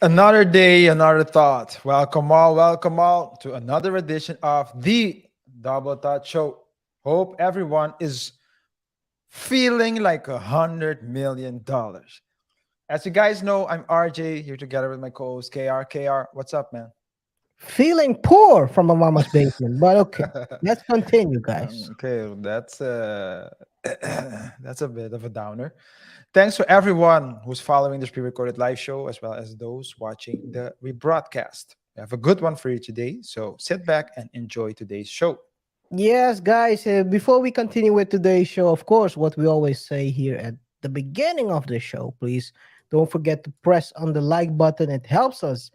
Another day, another thought. Welcome all to another edition of the Double Thought Show. Hope everyone is feeling like $100 million. As you guys know, I'm RJ here together with my co-host KR. KR, what's up, man? Feeling poor from a mama's basement, but okay. Let's continue, guys. Okay, that's that's a bit of a downer. Thanks to everyone who's following this pre-recorded live show, as well as those watching the rebroadcast. We have a good one for you today, so sit back and enjoy today's show. Yes, guys, before we continue with today's show, of course, what we always say here at the beginning of the show, please don't forget to press on the like button. It helps us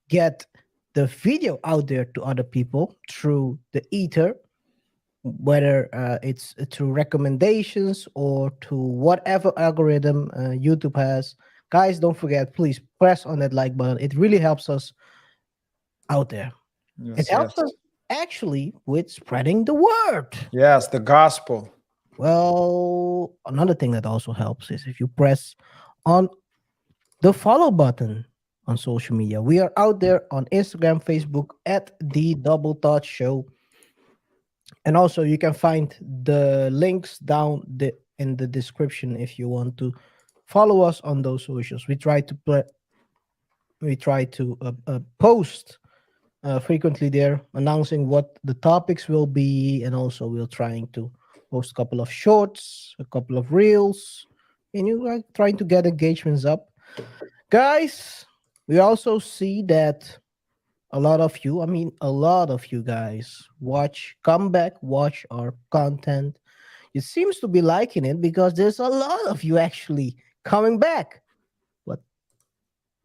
get the video out there to other people through the ether, whether it's through recommendations or to whatever algorithm YouTube has. Guys, don't forget, please press on that like button. It really helps us out there. It Yes, helps yes, us actually with spreading the word. yes. The gospel. Well, another thing that also helps is if you press on the follow button on social media. We are out there on Instagram, Facebook at the Double Thought Show. And also you can find the links down in the description if you want to follow us on those socials. We try to post frequently there, announcing what the topics will be, and also we're trying to post a couple of shorts, a couple of reels, and you are trying to get engagements up, guys. We also see that a lot of you guys come back, watch our content. It seems to be liking it because there's a lot of you actually coming back.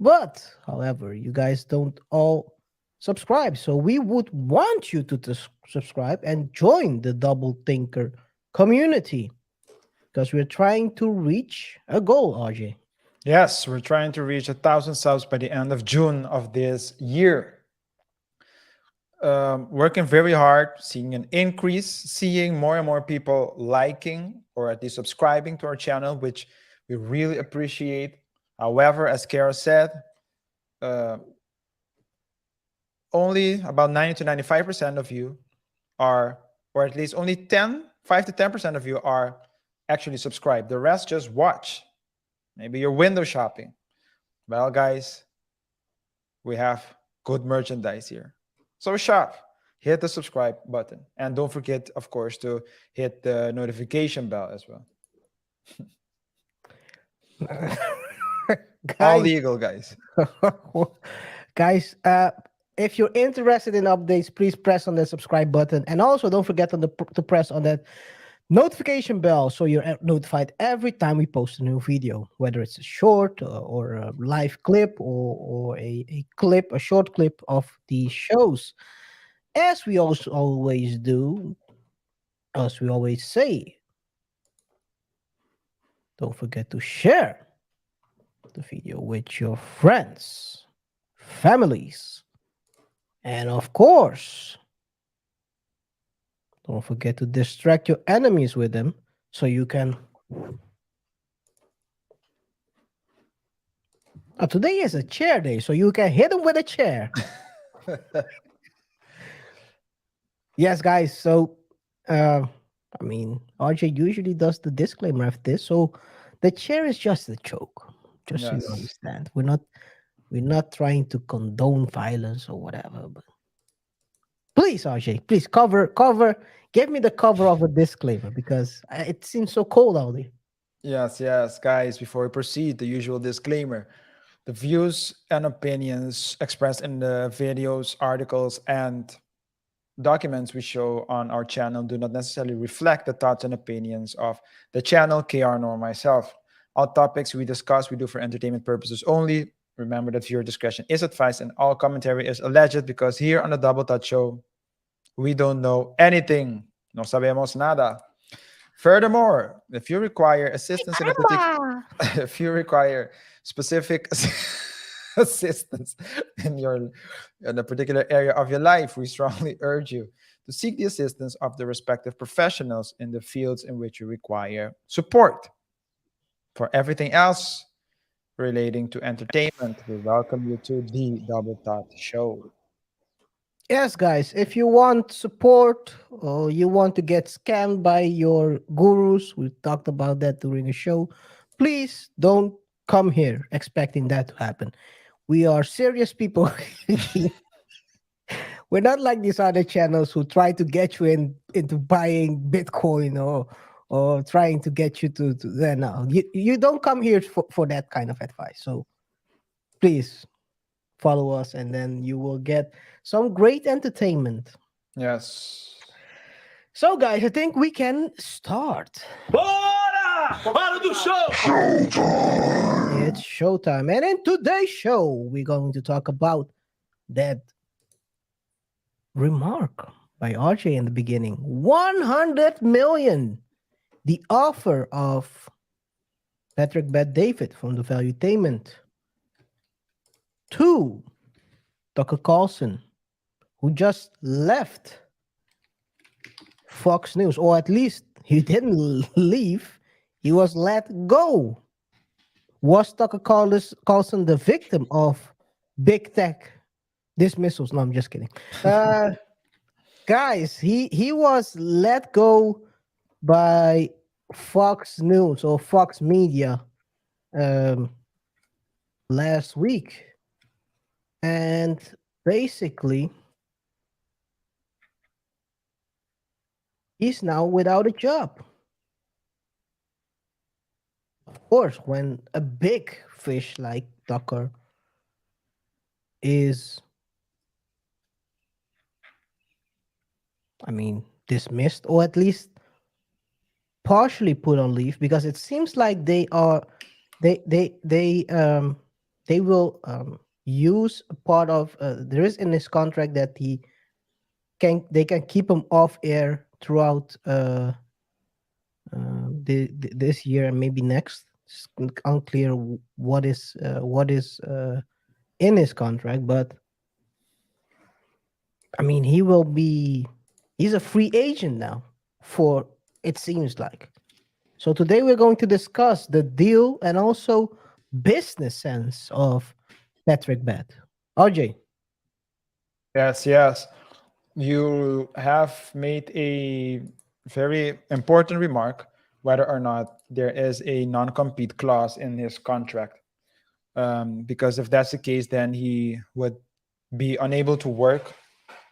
But however, you guys don't all subscribe. So we would want you to subscribe and join the Double Thinker community because we're trying to reach a goal, RJ. Yes, we're trying to reach 1,000 subs by the end of June of this year. Working very hard, seeing an increase, seeing more and more people liking or at least subscribing to our channel, which we really appreciate. However, as Kara said, uh, only about 90 to 95% of you are, or at least only 5 to 10% of you are actually subscribed. The rest just watch. Maybe you're window shopping. Well, guys, we have good merchandise here. So shop, hit the subscribe button. And don't forget, of course, to hit the notification bell as well. All Guys, legal, guys. guys, if you're interested in updates, please press on the subscribe button, and also don't forget to press on that notification bell so you're notified every time we post a new video, whether it's a short or a live clip or a short clip of the shows. As we also always do, as we always say, don't forget to share the video with your friends, families, and of course, don't forget to distract your enemies with them so you can. Today is a chair day, so you can hit them with a chair. Yes, guys. So, RJ usually does the disclaimer of this. So, the chair is just a joke, just so you Yes. understand. We're not trying to condone violence or whatever. But please, RJ, please cover. Give me the cover of a disclaimer because it seems so cold out there. Yes, yes, guys, before we proceed, the usual disclaimer. The views and opinions expressed in the videos, articles, and documents we show on our channel do not necessarily reflect the thoughts and opinions of the channel, KR, nor myself. All topics we discuss, we do for entertainment purposes only. Remember that viewer discretion is advised and all commentary is alleged because here on the Double Touch Show, we don't know anything. No sabemos nada. Furthermore, if you require assistance in a particular, if you require specific assistance in your in a particular area of your life, we strongly urge you to seek the assistance of the respective professionals in the fields in which you require support. For everything else, relating to entertainment. We welcome you to the Double Thought Show. Yes, guys, if you want support or you want to get scammed by your gurus, we talked about that during the show, please don't come here expecting that to happen. We are serious people. We're not like these other channels who try to get you into buying Bitcoin or trying to get you to no. You don't come here for that kind of advice. So please follow us and then you will get some great entertainment. Yes. So, guys, I think we can start. Bora! Hora do show! It's showtime. And in today's show, we're going to talk about that remark by RJ in the beginning 100 million. The offer of Patrick Bet David from the Valuetainment to Tucker Carlson, who just left Fox News, or at least he didn't leave, he was let go. Was Tucker Carlson the victim of big tech dismissals? No, I'm just kidding. Guys, he was let go by Fox News or Fox Media last week. And basically, he's now without a job. Of course, when a big fish like Tucker is, dismissed or at least partially put on leave, because it seems like they will use a part of there is in his contract that they can keep him off air throughout this year and maybe next. It's unclear what is in his contract, but he's a free agent now, for it seems like. So today we're going to discuss the deal and also business sense of Patrick Bet. RJ. Yes. You have made a very important remark whether or not there is a non-compete clause in his contract. Because if that's the case, then he would be unable to work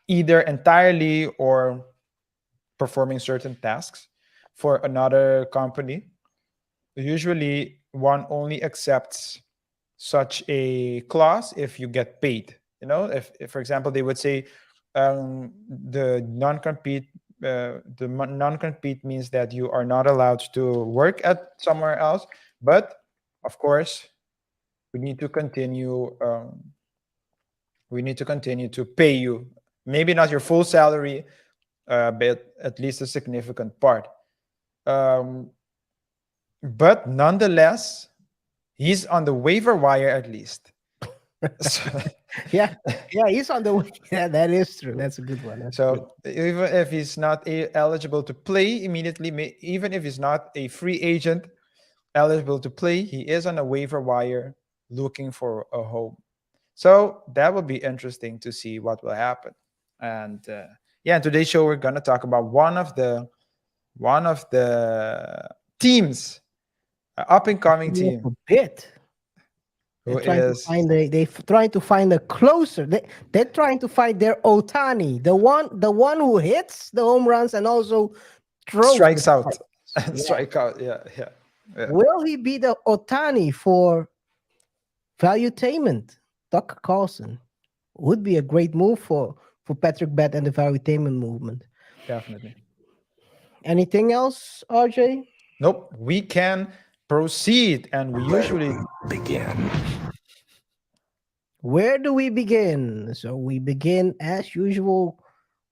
either entirely or performing certain tasks for another company. Usually, one only accepts such a clause if you get paid. If for example, they would say the non-compete means that you are not allowed to work at somewhere else, but of course, we need to continue. We need to continue to pay you, maybe not your full salary, but at least a significant part. But nonetheless, he's on the waiver wire at least. So, yeah, he's on the way. Yeah, that is true. That's a good one. That's good. Even if he's not eligible to play immediately, even if he's not a free agent eligible to play, he is on a waiver wire looking for a home. So that will be interesting to see what will happen. And in today's show, we're gonna talk about one of the teams, up and coming team. A bit. They're trying to find a closer. They're trying to find their Otani, the one who hits the home runs and also strikes out. Strike out. Yeah. Will he be the Otani for Valuetainment? Tucker Carlson would be a great move for Patrick Bet and the Valuetainment movement. Definitely. Anything else, RJ? Nope. We can proceed, and we usually begin. Where do we begin? So we begin as usual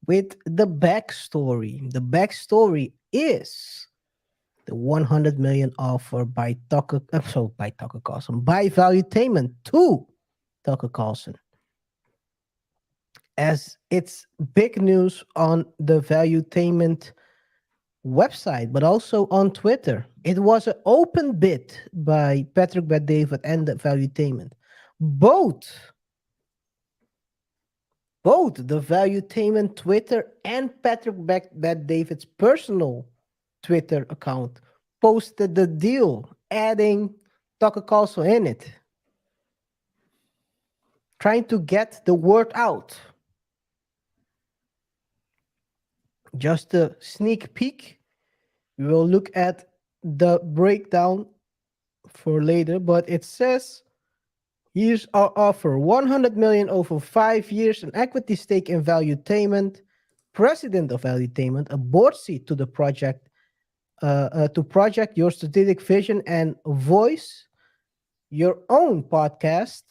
with the backstory. The backstory is the 100 million offer by Tucker Carlson, by Valuetainment to Tucker Carlson. As it's big news on the Valuetainment website, but also on Twitter. It was an open bid by Patrick Bet-David and the Valuetainment. Both the Valuetainment Twitter and Patrick Bet-David's personal Twitter account posted the deal, adding Tucker Carlson in it, trying to get the word out. Just a sneak peek. We will look at the breakdown for later, but it says here's our offer: 100 million over 5 years, an equity stake in Valuetainment, president of Valuetainment, a board seat to the project, to project your strategic vision and voice, your own podcast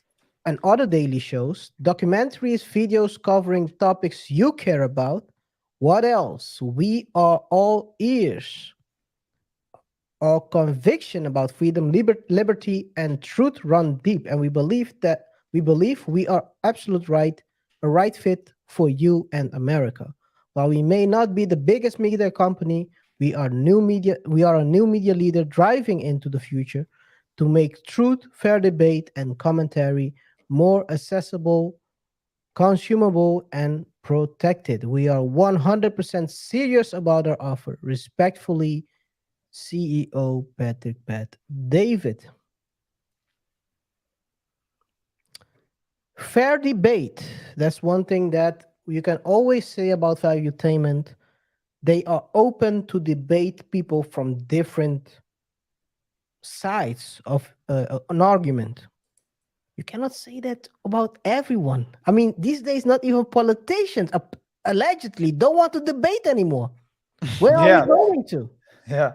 and other daily shows, documentaries, videos covering topics you care about. What else? We are all ears. Our conviction about freedom, liberty, and truth run deep, and we believe we are a right fit for you and America. While we may not be the biggest media company, we are a new media leader driving into the future to make truth, fair debate, and commentary more accessible, consumable, and protected. We are 100% serious about our offer. Respectfully, CEO Patrick Bet-David. Fair debate. That's one thing that you can always say about Valuetainment. They are open to debate people from different sides of an argument. You cannot say that about everyone. I mean, these days, not even politicians allegedly don't want to debate anymore. Where are Yeah. we going to? Yeah.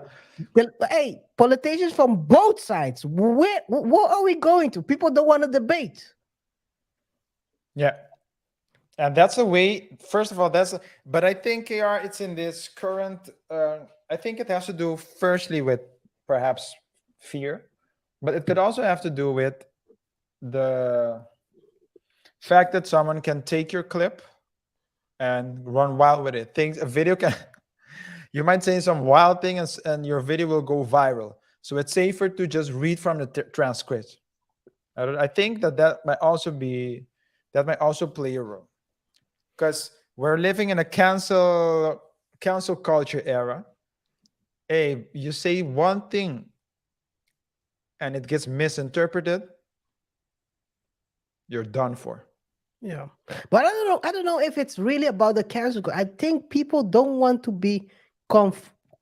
Hey, politicians from both sides, where are we going to? People don't want to debate. Yeah. And that's a way, first of all, but I think KR, it's in this current, I think it has to do firstly with perhaps fear, but it could also have to do with the fact that someone can take your clip and run wild with it. A video can, you might say some wild thing and your video will go viral. So it's safer to just read from the transcript. I think that might also play a role, because we're living in a cancel culture era. Hey, you say one thing and it gets misinterpreted, you're done for. Yeah, but I don't know if it's really about the cancel culture. I think people don't want to be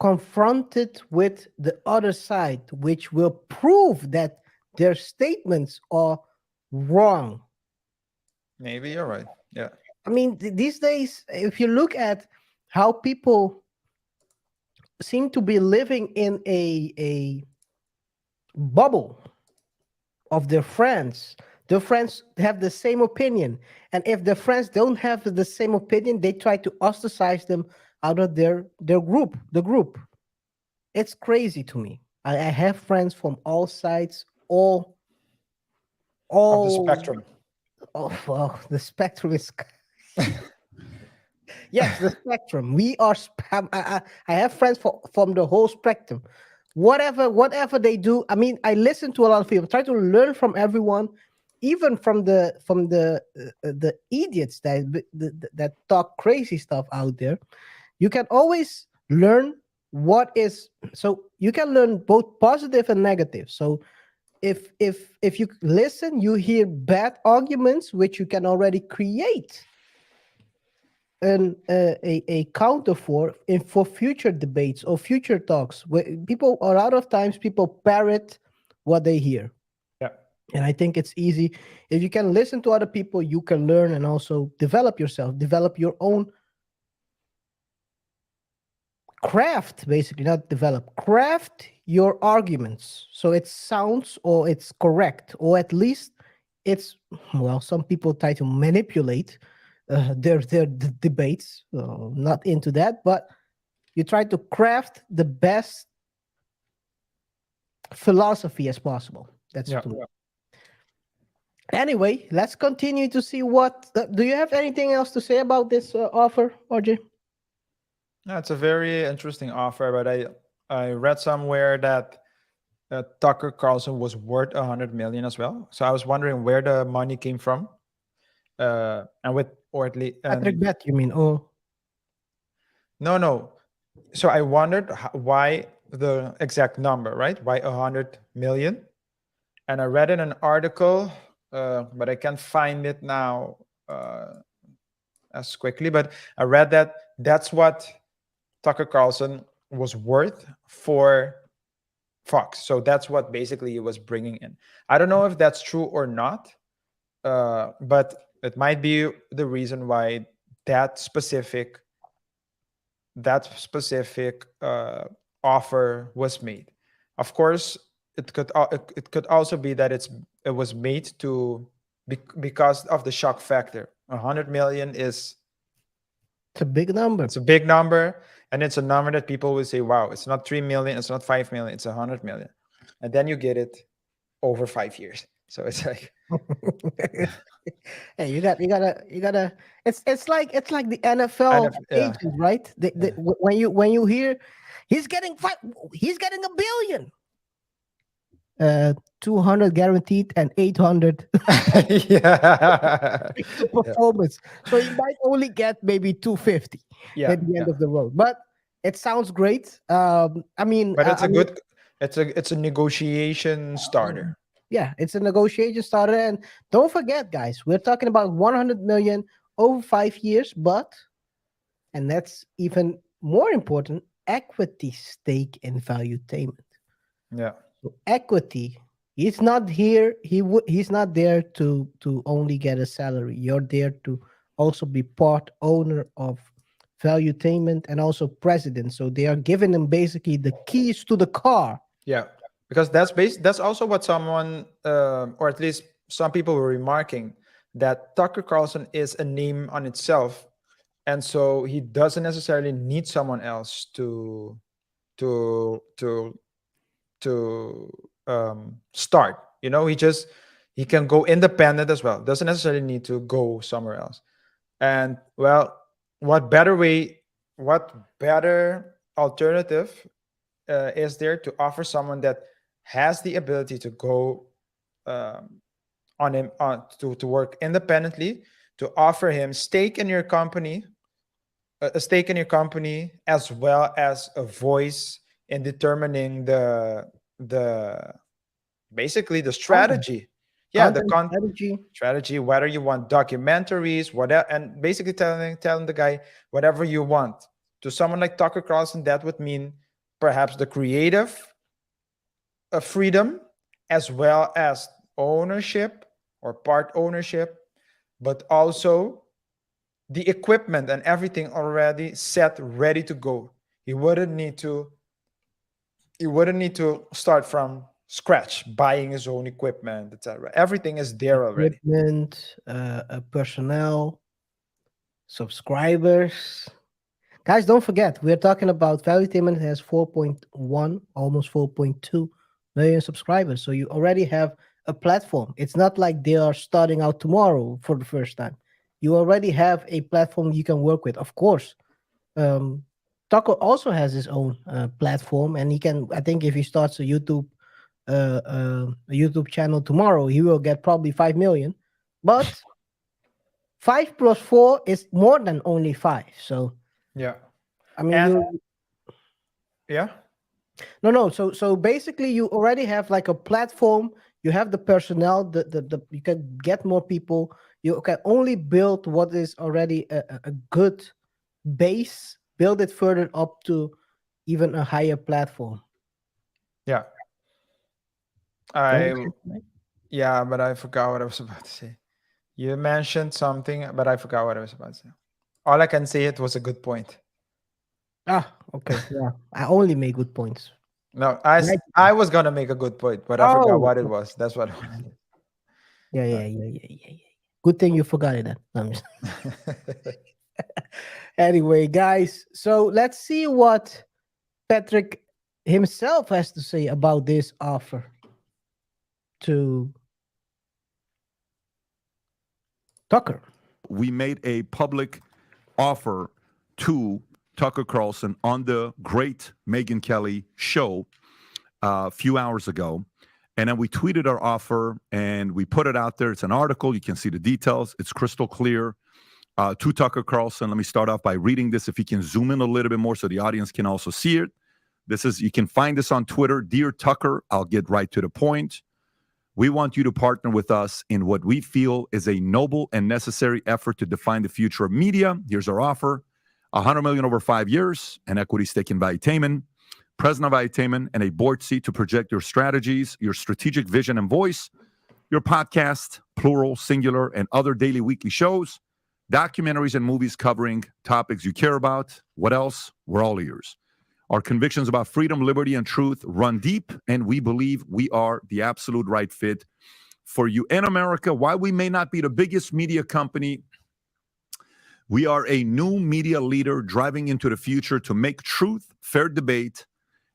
confronted with the other side, which will prove that their statements are wrong. Maybe you're right. Yeah. I mean, these days, if you look at how people seem to be living in a bubble of their friends have the same opinion, and if their friends don't have the same opinion, they try to ostracize them out of the group. It's crazy to me. I have friends from all sides, all Of the spectrum. Oh, well, the spectrum is yes, the spectrum. We are I have friends from the whole spectrum. Whatever they do, I mean, I listen to a lot of people, try to learn from everyone, even from the idiots that talk crazy stuff out there. You can always learn so you can learn both positive and negative. So if you listen, you hear bad arguments, which you can already create a counter for future debates or future talks. Where a lot of times people parrot what they hear. Yeah. And I think it's easy. If you can listen to other people, you can learn and also develop yourself, develop your own craft, basically, not develop, craft your arguments so it sounds or it's correct, or at least it's, well, some people try to manipulate their debates. Not into that, but you try to craft the best philosophy as possible. That's Yeah. to me. Anyway, let's continue to see what do you have anything else to say about this offer, RJ? That's a very interesting offer, but I read somewhere that Tucker Carlson was worth 100 million as well. So I was wondering where the money came from, and with or at least Patrick and Bet, you mean? Oh, no. So I wondered why the exact number, right? Why 100 million? And I read in an article, but I can't find it now as quickly. But I read that that's what Tucker Carlson was worth for Fox. So that's what basically he was bringing in. I don't know if that's true or not, but it might be the reason why that specific offer was made. Of course, it could also be that it was made because of the shock factor. 100 million is it's a big number. it's a big number, and it's a number that people will say, "Wow, it's not 3 million, it's not 5 million, it's 100 million," and then you get it over 5 years. So it's like, Hey, you gotta. It's like the NFL yeah, agent, right? When you hear he's getting a billion, 200 guaranteed and 800 yeah, performance. So you might only get maybe 250 yeah, at the yeah. end of the road. But it sounds great. I mean, But it's I a mean, good, it's a negotiation starter. yeah, it's a negotiation starter. And don't forget, guys, we're talking about 100 million over 5 years, and that's even more important, equity stake in Valuetainment. Yeah, So equity, he's not here, he's not there to only get a salary. You're there to also be part owner of Valuetainment and also president. So they are giving him basically the keys to the car. yeah, because that's also what someone, or at least some people were remarking, that Tucker Carlson is a name on itself, and so he doesn't necessarily need someone else to to to start. He can go independent as well. Doesn't necessarily need to go somewhere else. And well, what better way? What better alternative is there to offer someone that has the ability to go um, on him to work independently, to offer him stake in your company, a stake in your company, as well as a voice in determining the basically the Content, strategy. Yeah, the content strategy. strategy, whether you want documentaries, whatever, and basically telling the guy whatever you want. To someone like Tucker Carlson, that would mean perhaps the creative freedom, as well as ownership or part ownership, but also the equipment and everything already set, ready to go. He wouldn't need to. He wouldn't need to start from scratch, buying his own equipment, etc. Everything is there already. Equipment, personnel, subscribers. Guys, don't forget, we're talking about Valuetainment has 4.1, almost 4.2 million subscribers. So you already have a platform. It's not like they are starting out tomorrow for the first time. You already have a platform you can work with. Of course, um, Taco also has his own platform, and he can. I think if he starts a YouTube channel tomorrow, he will get probably 5 million. But 5 plus 4 is more than only 5. So Yeah. I mean, And you yeah. no. So basically, you already have like a platform. You have the personnel. The you can get more people. You can only build what is already a good base. Build it further up to even a higher platform. Yeah. Don't you I think, right? yeah, but I forgot what I was about to say. You mentioned something, but I forgot what I was about to say. All I can say it was a good point. Ah, okay. Yeah, I only make good points. No, Right. I was gonna make a good point, but I forgot Oh, what it was. That's what. yeah. Good thing you forgot it then. No, I'm just- Anyway, guys, so let's see what Patrick himself has to say about this offer to Tucker. We made a public offer to Tucker Carlson on the great Megyn Kelly show a few hours ago. And then we tweeted our offer and we put it out there. It's an article. You can see the details. It's crystal clear. To Tucker Carlson, let me start off by reading this. If you can zoom in a little bit more so the audience can also see it. You can find this on Twitter. Dear Tucker, I'll get right to the point. We want you to partner with us in what we feel is a noble and necessary effort to define the future of media. Here's our offer. $100 million over 5 years, an equity stake in Valuetainment, president of Valuetainment, and a board seat to project your strategies, your strategic vision and voice, your podcast, plural, singular, and other daily, weekly shows, documentaries and movies covering topics you care about. What else? We're all ears. Our convictions about freedom, liberty, and truth run deep, and we believe we are the absolute right fit for you in America. While we may not be the biggest media company, we are a new media leader driving into the future to make truth, fair debate,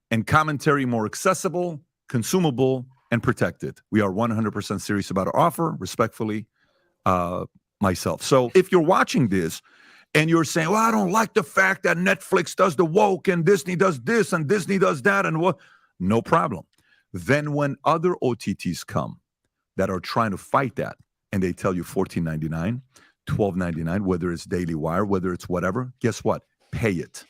and commentary more accessible, consumable, and protected. We are 100% serious about our offer, respectfully, myself. So if you're watching this and you're saying, well, I don't like the fact that Netflix does the woke and Disney does this and Disney does that and what, no problem. Then when other OTTs come that are trying to fight that and they tell you $14.99, $12.99, whether it's Daily Wire, whether it's whatever, guess what? Pay it.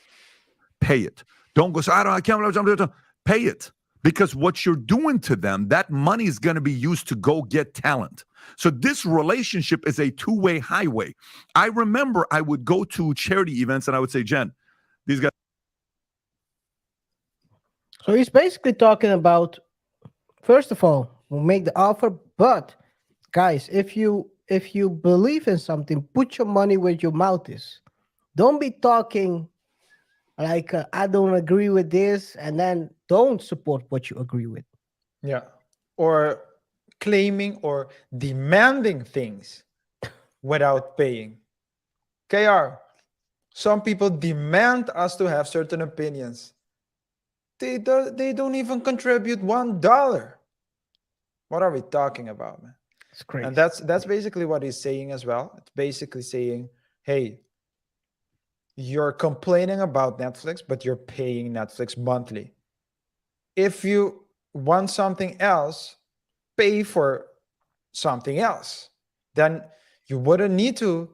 Pay it. Don't go say, I can't, pay it. Because what you're doing to them, that money is going to be used to go get talent. So this relationship is a two-way highway. I remember I would go to charity events and I would say, Jen, these guys. So he's basically talking about, first of all, we'll make the offer, but guys, if you believe in something, put your money where your mouth is. Don't be talking like, I don't agree with this, and then don't support what you agree with. Yeah. Or claiming or demanding things without paying. KaiR, some people demand us to have certain opinions. They don't even contribute $1. What are we talking about, man? It's crazy. And that's basically what he's saying as well. It's basically saying, hey, you're complaining about Netflix, but you're paying Netflix monthly. If you want something else, pay for something else. Then you wouldn't need to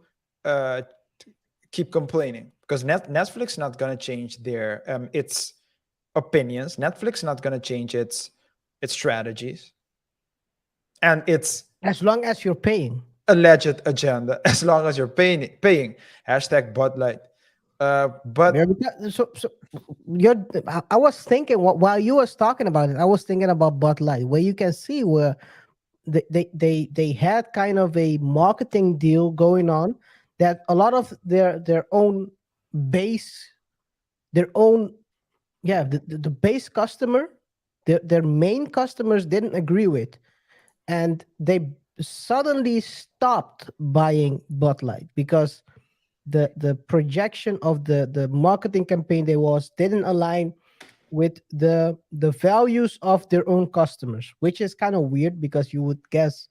keep complaining, because Netflix not going to change their its opinions. Netflix not going to change its strategies, and its as long as you're paying alleged agenda. As long as you're paying. Hashtag Bud Light. But so I was thinking while you was talking about it, I was thinking about Bud Light, where you can see where they had kind of a marketing deal going on, that a lot of their own base, the base customer, their main customers didn't agree with, and they suddenly stopped buying Bud Light because the projection of the marketing campaign didn't align with the values of their own customers, which is kind of weird, because you would guess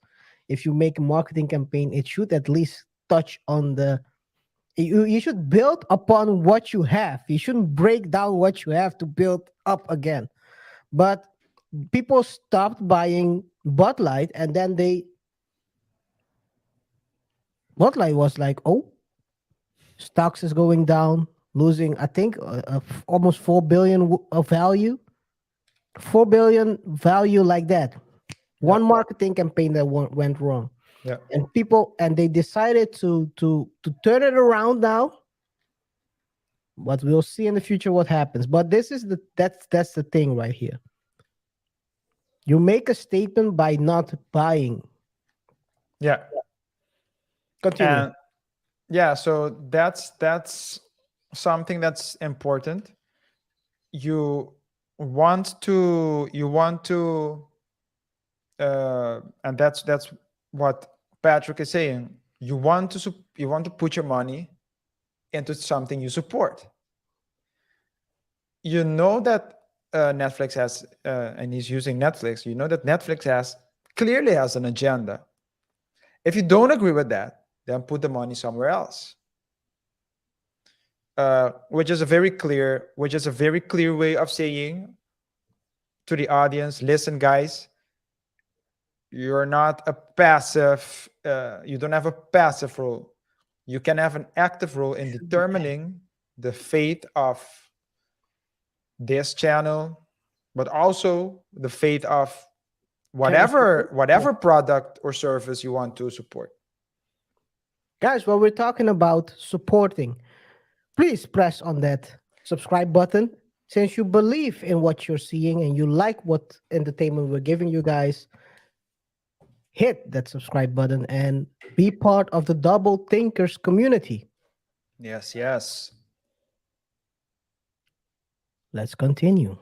if you make a marketing campaign, it should at least touch on you should build upon what you have. You shouldn't break down what you have to build up again. But people stopped buying Bud Light, and then Bud Light was like, oh, stocks is going down, losing, I think, almost 4 billion of value. 4 billion value like that. One marketing campaign that went wrong. Yeah. And they decided to turn it around now. But we'll see in the future what happens. But this is that's the thing right here. You make a statement by not buying. Yeah. Continue. And yeah, so that's something that's important. You want to and that's what Patrick is saying. You want to put your money into something you support. You know that Netflix has and he's using Netflix. You know that Netflix clearly has an agenda. If you don't agree with that, then put the money somewhere else. which is a very clear way of saying to the audience, listen, guys, you're not a passive, you don't have a passive role. You can have an active role in determining the fate of this channel, but also the fate of whatever product or service you want to support. Guys, while we're talking about supporting, please press on that subscribe button. Since you believe in what you're seeing and you like what entertainment we're giving you guys, hit that subscribe button and be part of the Double Thinkers community. Yes, yes. Let's continue.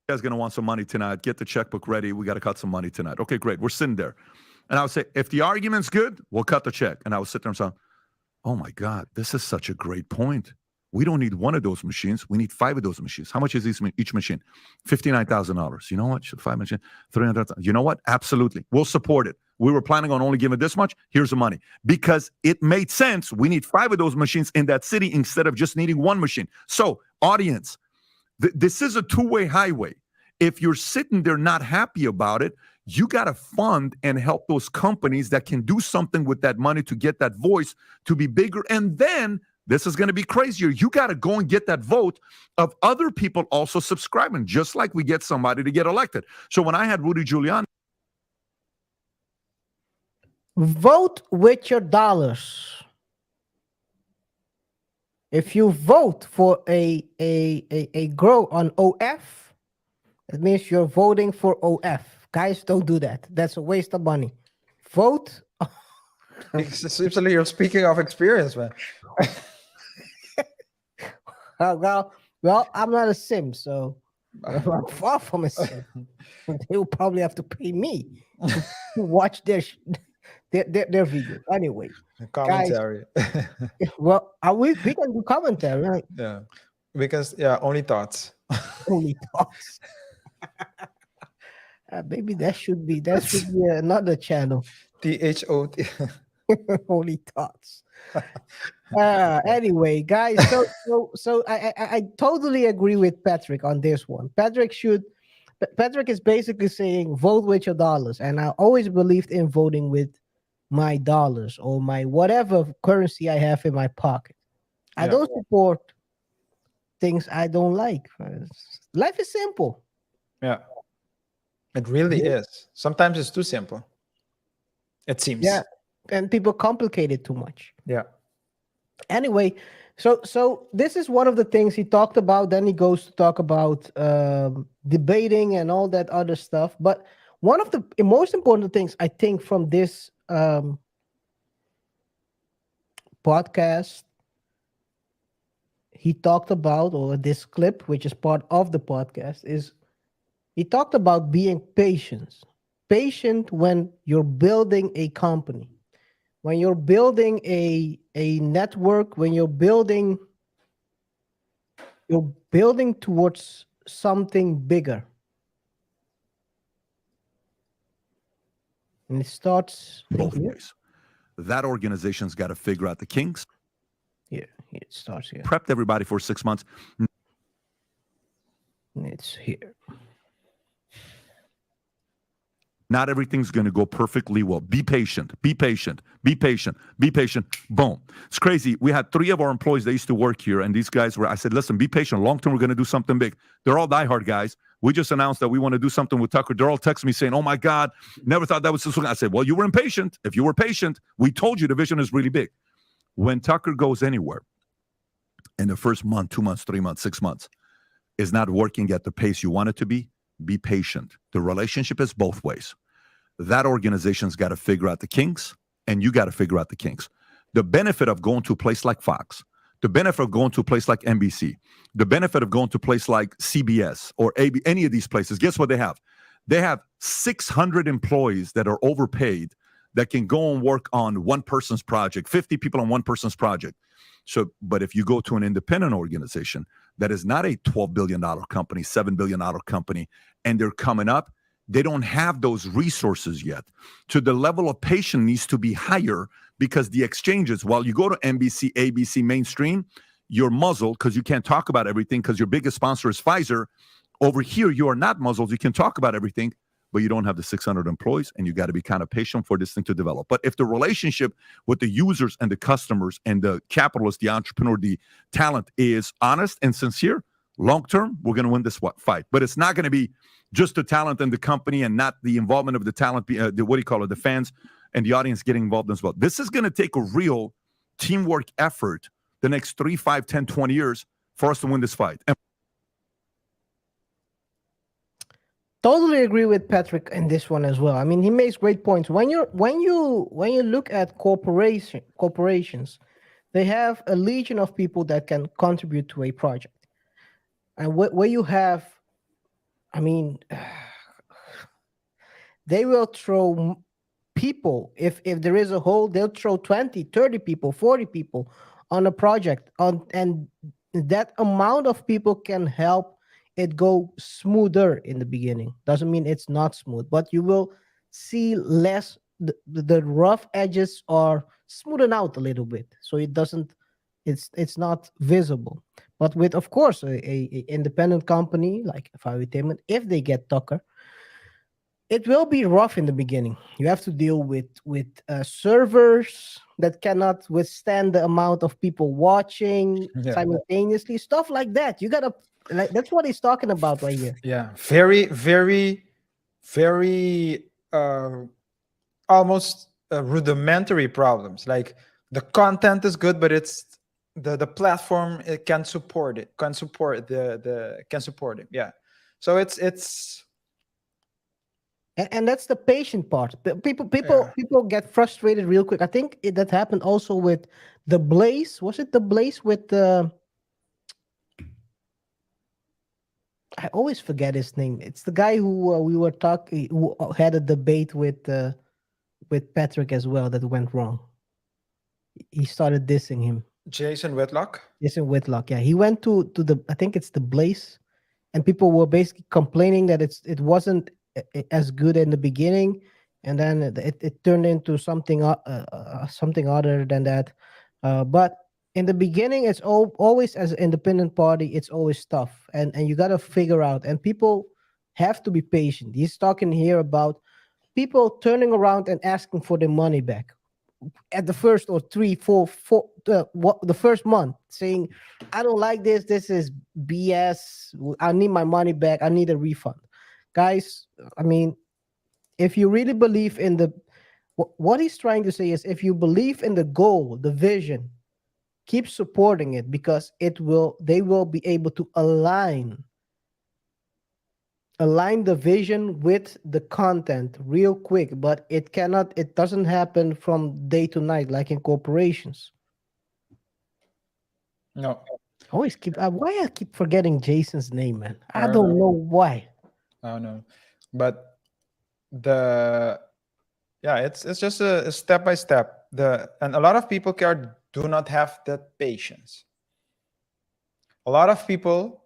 You guys going to want some money tonight. Get the checkbook ready. We got to cut some money tonight. Okay, great. We're sitting there. And I would say, if the argument's good, we'll cut the check. And I would sit there and say, oh my God, this is such a great point. We don't need one of those machines. We need 5 of those machines. How much is each machine? $59,000. You know what? 5 machines, $300,000. You know what? Absolutely. We'll support it. We were planning on only giving this much. Here's the money. Because it made sense. We need 5 of those machines in that city instead of just needing 1 machine. So, audience, this is a two-way highway. If you're sitting there not happy about it, you got to fund and help those companies that can do something with that money to get that voice to be bigger. And then this is going to be crazier. You got to go and get that vote of other people also subscribing, just like we get somebody to get elected. So when I had Rudy Giuliani, vote with your dollars. If you vote for a grow on OF, that means you're voting for OF. Guys, don't do that. That's a waste of money. Vote. It seems like you're speaking of experience, man. Well, I'm not a sim, so I'm far from a sim. They will probably have to pay me to watch their video. Anyway, commentary. Guys, well, we can do commentary, right? Yeah, because only thoughts. Only thoughts. Maybe that should be another channel. THOT. Only thoughts. Anyway, guys, so I totally agree with Patrick on this one. Patrick is basically saying vote with your dollars, and I always believed in voting with my dollars or my whatever currency I have in my pocket. I don't support things I don't like. Life is simple. Yeah, it really is. Sometimes it's too simple. It seems. Yeah, and people complicate it too much. Yeah. Anyway, so this is one of the things he talked about. Then he goes to talk about debating and all that other stuff. But one of the most important things I think from this podcast he talked about, or this clip, which is part of the podcast, is he talked about being patient when you're building a company. When you're building a network, when you're building towards something bigger. And it starts both here. ways. That organization's got to figure out the kinks. Here, it starts here. Prepped everybody for 6 months. It's here. Not everything's going to go perfectly well. Be patient. Be patient. Be patient. Be patient. Boom. It's crazy. We had 3 of our employees that used to work here, and these guys I said, listen, be patient. Long term, we're going to do something big. They're all diehard guys. We just announced that we want to do something with Tucker. They're all texting me saying, oh my God, never thought that was this one. I said, well, you were impatient. If you were patient, we told you the vision is really big. When Tucker goes anywhere in the first month, 2 months, 3 months, 6 months, is not working at the pace you want it to be patient. The relationship is both ways. That organization's got to figure out the kinks, and you got to figure out the kinks. The benefit of going to a place like Fox, the benefit of going to a place like NBC, the benefit of going to a place like CBS or AB, any of these places, guess what they have? They have 600 employees that are overpaid that can go and work on one person's project, 50 people on one person's project. So, but if you go to an independent organization that is not a $12 billion company, $7 billion company, and they're coming up, they don't have those resources yet. So the level of patience needs to be higher, because the exchanges, while you go to NBC, ABC, mainstream, you're muzzled because you can't talk about everything because your biggest sponsor is Pfizer. Over here, you are not muzzled. You can talk about everything, but you don't have the 600 employees, and you got to be kind of patient for this thing to develop. But if the relationship with the users and the customers and the capitalist, the entrepreneur, the talent is honest and sincere, long term, we're going to win this fight. But it's not going to be just the talent and the company and not the involvement of the talent, the fans and the audience getting involved as well. This is going to take a real teamwork effort the next 3, 5, 10, 20 years for us to win this fight. And Totally agree with Patrick in this one as well. I mean, he makes great points. When you look at corporations, they have a legion of people that can contribute to a project, and where you have, I mean, they will throw people. If there is a hole, they'll throw 20, 30 people, 40 people on a project, and that amount of people can help it go smoother in the beginning. Doesn't mean it's not smooth, but you will see less, the rough edges are smoothen out a little bit, so it doesn't, it's not visible. But with, of course, a independent company like Valuetainment, if they get Tucker, it will be rough in the beginning. You have to deal with servers that cannot withstand the amount of people watching simultaneously, stuff like that. You gotta, like, that's what he's talking about right here. Yeah, very, very, very almost rudimentary problems. Like the content is good, but it's the platform, it can support it, can support it. Yeah, so it's and that's the patient part. People get frustrated real quick. I think that happened also with the Blaze. Was it the Blaze with the? I always forget his name. It's the guy who we were talking, who had a debate with Patrick as well that went wrong. He started dissing him. Jason Whitlock. Jason Whitlock, yeah. He went to the, I think it's the Blaze, and people were basically complaining that it wasn't as good in the beginning, and then it turned into something other than that. But in the beginning, it's always, as an independent party, it's always tough, and you got to figure out, and people have to be patient. He's talking here about people turning around and asking for their money back at the first or the first month, saying, I don't like this is BS, I need my money back, I need a refund. Guys, I mean, if you really believe in what he's trying to say is, if you believe in the goal, the vision, keep supporting it, because they will be able to align the vision with the content real quick. But it doesn't happen from day to night like in corporations. No. Why I keep forgetting Jason's name, man? I don't know why. I don't know, but it's just a step by step. And a lot of people, KaiR, do not have that patience. A lot of people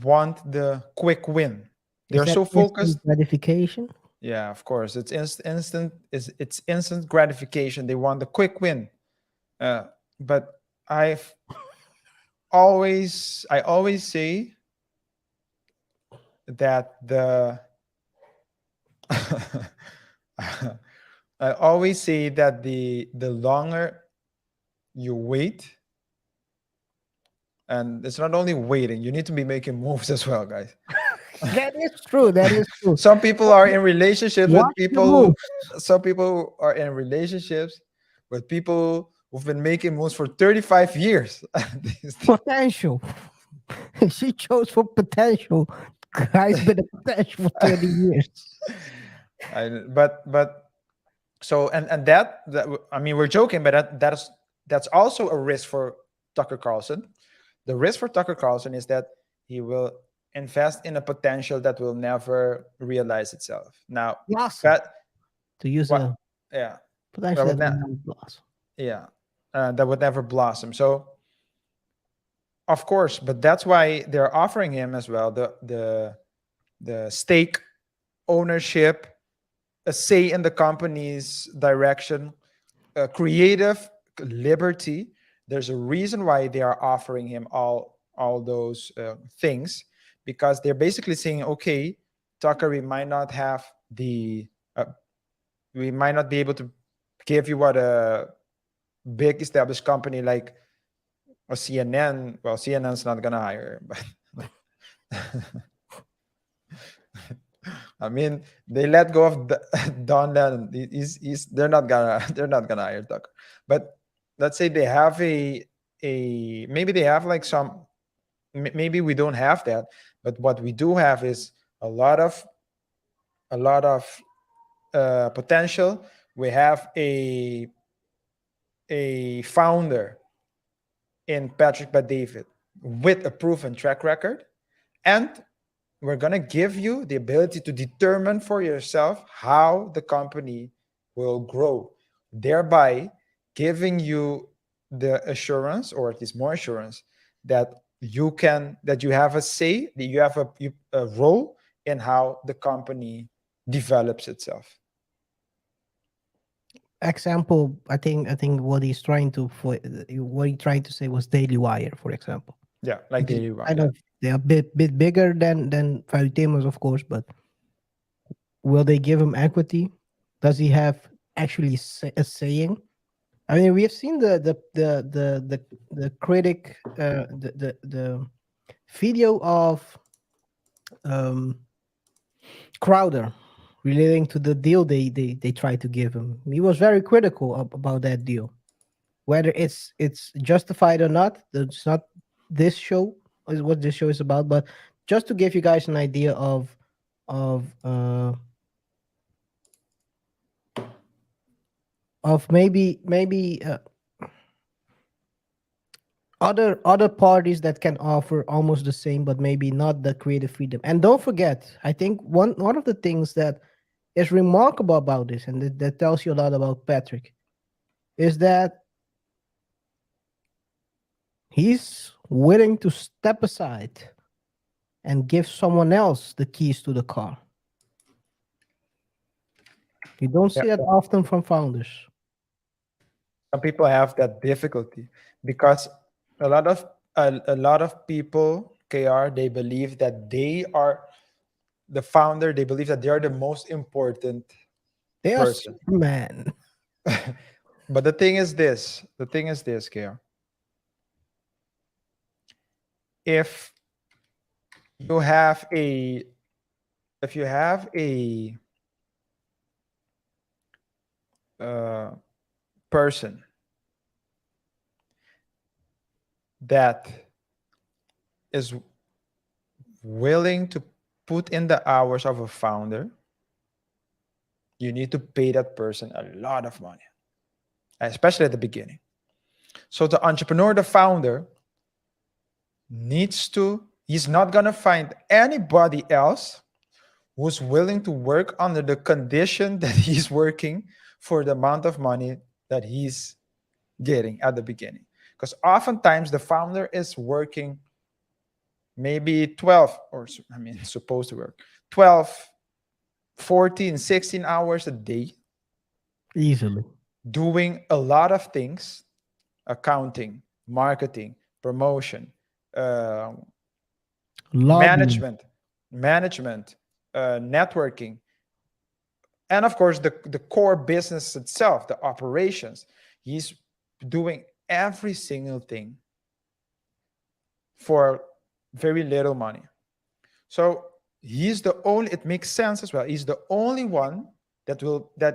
want the quick win. They're so focused. Instant gratification. Yeah, of course, it's instant. It's instant gratification. They want the quick win. But I always say that I always say that the longer you wait, and it's not only waiting, you need to be making moves as well, guys. That is true. Some people are in relationships with people. Some people are in relationships with people who've been making moves for 35 years. Potential. She chose for potential. Guy's been a potential for 30 years. So that I mean, we're joking, but that's also a risk for Tucker Carlson. The risk for Tucker Carlson is that he will invest in a potential that will never realize itself. Now, to use potential that blossom. Yeah, that would never blossom. So, of course, but that's why they're offering him as well the stake ownership, a say in the company's direction, creative liberty. There's a reason why they are offering him all those things, because they're basically saying, okay, Tucker, uh, we might not be able to give you what a big established company like a CNN. Well, CNN's not gonna hire, but I mean, they let go of Don Lennon. They're not gonna hire Tucker. But let's say they have a maybe they have like some maybe we don't have that, but what we do have is a lot of potential. We have a founder in Patrick Bet-David with a proven track record, and we're going to give you the ability to determine for yourself how the company will grow, thereby giving you the assurance, or at least more assurance, that you have a say, that you have a role in how the company develops itself. Example, I think what he's trying to say was Daily Wire, for example. Yeah, like They Daily Wire. kind of they are a bit bigger than Valuetainment, of course, but will they give him equity? Does he have actually a saying? I mean, we have seen the critic the video of Crowder relating to the deal they tried to give him. He was very critical about that deal, whether it's justified or not. It's not this show is what this show is about, but just to give you guys an idea of maybe other parties that can offer almost the same, but maybe not the creative freedom. And don't forget, I think one of the things that is remarkable about this, and that tells you a lot about Patrick, is that he's willing to step aside and give someone else the keys to the car. You don't see that often from founders. Some people have that difficulty because a lot of people, KR, they believe that they are the founder. They believe that they are the most important They are person. Superman. But the thing is this, KR. If you have a person that is willing to put in the hours of a founder, you need to pay that person a lot of money, especially at the beginning. So the entrepreneur, the founder, he's not going to find anybody else who's willing to work under the condition that he's working for the amount of money that he's getting at the beginning. Because oftentimes the founder is working maybe 12, or I mean, supposed to work 12, 14, 16 hours a day. Easily. Doing a lot of things: accounting, marketing, promotion, management, networking, and of course the core business itself, the operations. He's doing every single thing for very little money. So it makes sense as well. He's the only one that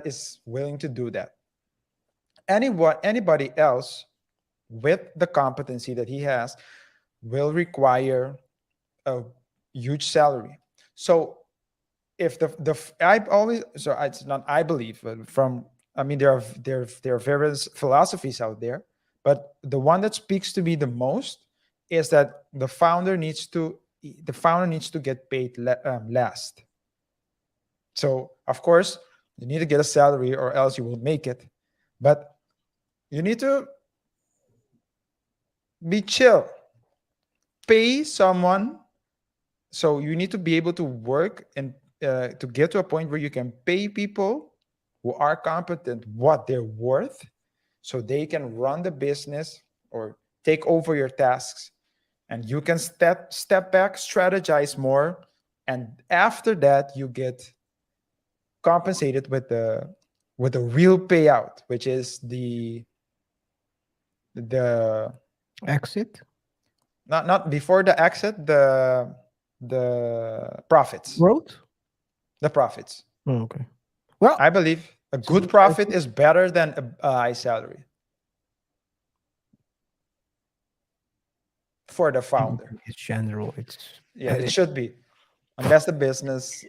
is willing to do that. Anybody else with the competency that he has will require a huge salary. So if it's not I believe, but there are various philosophies out there, but the one that speaks to me the most is that the founder needs to get paid last. So of course you need to get a salary, or else you won't make it. But you need to be chill. Pay someone. So you need to be able to work and to get to a point where you can pay people who are competent what they're worth, so they can run the business or take over your tasks, and you can step back, strategize more, and after that you get compensated with the real payout, which is the Exit. not before the exit, the profits. Growth. The profits. Oh, okay. Well, I believe a good profit is better than a high salary for the founder. it's general. Yeah, it should be, unless the business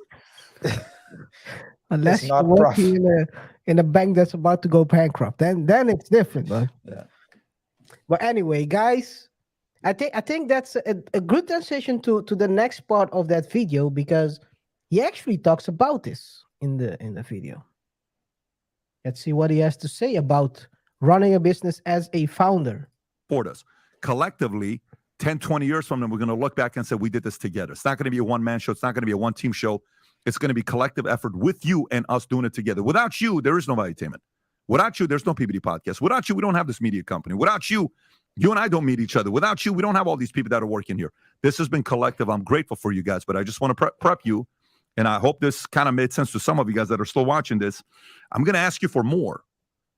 Unless it's you're not working in a bank that's about to go bankrupt, then it's different. But Yeah. but anyway, guys, I think that's a good transition to the next part of that video, because he actually talks about this in the video. Let's see what he has to say about running a business as a founder. Support us. Collectively, 10, 20 years from now, we're going to look back and say, we did this together. It's not going to be a one-man show. It's not going to be a one-team show. It's going to be collective effort with you and us doing it together. Without you, there is no Valuetainment. Without you, there's no PBD podcast. Without you, we don't have this media company. Without you, you and I don't meet each other. Without you, we don't have all these people that are working here. This has been collective. I'm grateful for you guys, but I just want to prep you, and I hope this kind of made sense to some of you guys that are still watching this. I'm going to ask you for more.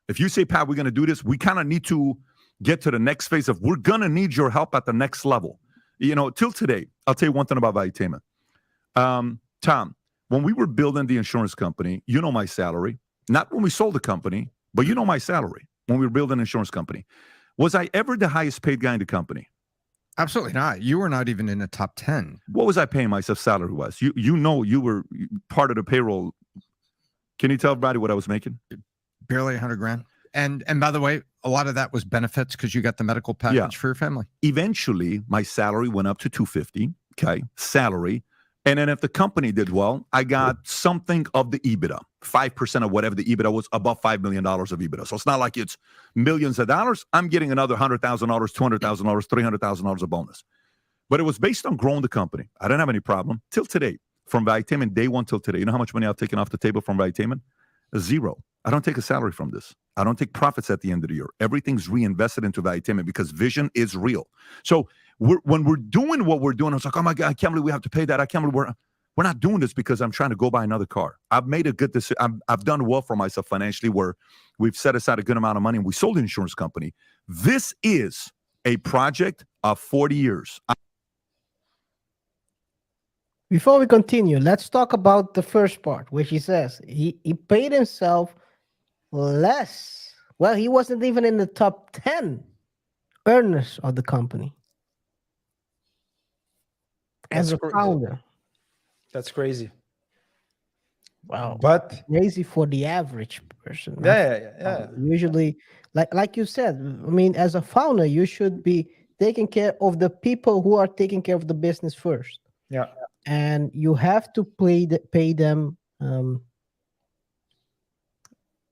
If you say, Pat, we're going to do this, we kind of need to get to the next phase of we're going to need your help at the next level. You know, till today, I'll tell you one thing about Valuetainment. Tom, when we were building the insurance company, you know my salary. Not when we sold the company, but you know my salary when we were building an insurance company. Was I ever the highest paid guy in the company? Absolutely not. You were not even in the top 10. What was I paying myself salary-wise? You know you were part of the payroll. Can you tell everybody what I was making? Barely 100 grand. And by the way, a lot of that was benefits because you got the medical package for your family. Eventually, my salary went up to 250, okay, salary. And then if the company did well, I got something of the EBITDA, 5% of whatever the EBITDA was, above $5 million of EBITDA. So it's not like it's millions of dollars. I'm getting another $100,000, $200,000, $300,000 of bonus. But it was based on growing the company. I didn't have any problem till today. From Valuetainment, day one till today. You know how much money I've taken off the table from Valuetainment? Zero. I don't take a salary from this. I don't take profits at the end of the year. Everything's reinvested into Valuetainment because vision is real. So when we're doing what we're doing, it's like, oh my God, I can't believe we have to pay that. I can't believe we're not doing this because I'm trying to go buy another car. I've made a good decision. I've done well for myself financially, where we've set aside a good amount of money and we sold an insurance company. This is a project of 40 years. Before we continue, let's talk about the first part, which he says he paid himself less. Well, he wasn't even in the top 10 earners of the company as a founder. That's crazy. Wow. But Crazy for the average person. yeah. Usually, like you said, I mean, as a founder, you should be taking care of the people who are taking care of the business first. Yeah. And you have to pay them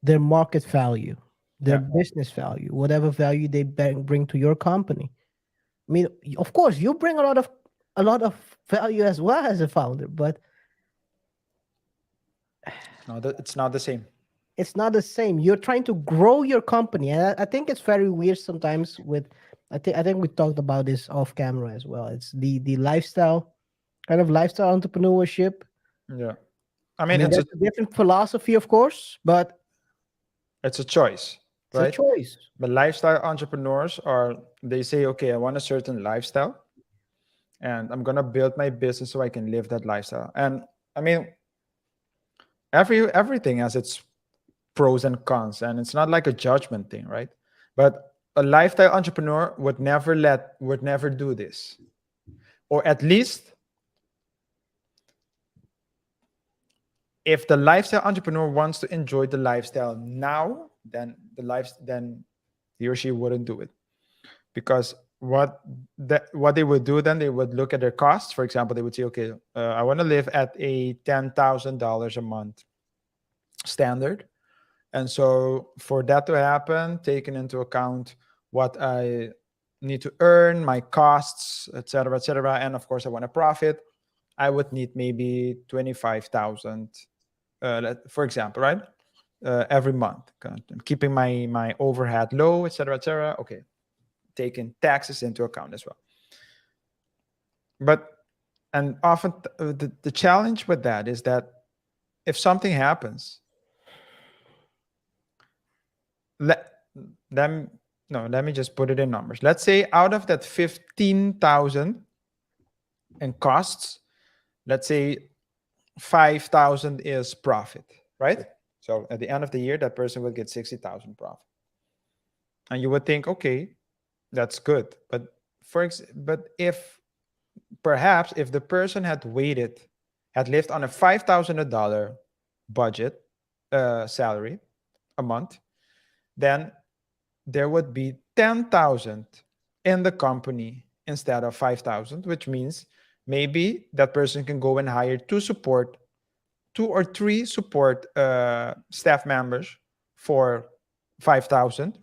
their market value, their business value, whatever value they bring to your company. I mean, of course, you bring a lot of value as well as a founder, but No, it's not the same. it's not the same. You're trying to grow your company, and I think it's very weird sometimes. I think we talked about this off camera as well. It's the lifestyle, kind of lifestyle entrepreneurship. Yeah. I mean, that's a different philosophy, of course, but it's a choice, it's right? a choice. But lifestyle entrepreneurs they say, okay, I want a certain lifestyle and I'm going to build my business so I can live that lifestyle. And I mean, everything has its pros and cons, and it's not like a judgment thing, right? But a lifestyle entrepreneur would never do this. Or at least if the lifestyle entrepreneur wants to enjoy the lifestyle now, then he or she wouldn't do it. Because what they would do, then they would look at their costs. For example, they would say, okay, I want to live at a $10,000 a month standard. And so for that to happen, taking into account what I need to earn, my costs, etc., and of course I want a profit, I would need maybe 25,000, for example, right? Every month, I'm keeping my overhead low, etc., etc. Okay, taking taxes into account as well. But and often the challenge with that is that if something happens, let me just put it in numbers. Let's say out of that 15,000 in costs, let's say 5,000 is profit, right? So at the end of the year, that person will get 60,000 profit. And you would think, okay, that's good. But if perhaps if the person had lived on a $5,000 budget salary a month, then there would be 10,000 in the company instead of 5,000, which means maybe that person can go and hire two or three support staff members for 5,000,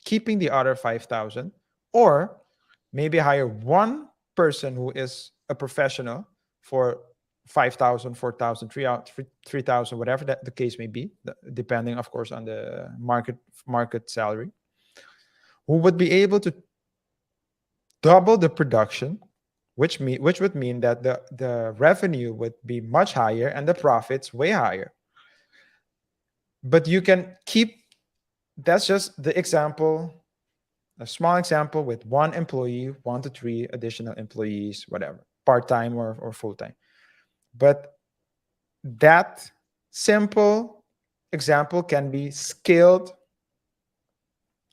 keeping the other 5,000, or maybe hire one person who is a professional for 5,000, 4,000, 3,000, whatever the case may be, depending, of course, on the market salary, who would be able to double the production, which would mean that the revenue would be much higher and the profits way higher. But you can keep, that's just the example, a small example with one employee, 1 to 3 additional employees, whatever, part-time or full-time. But that simple example can be scaled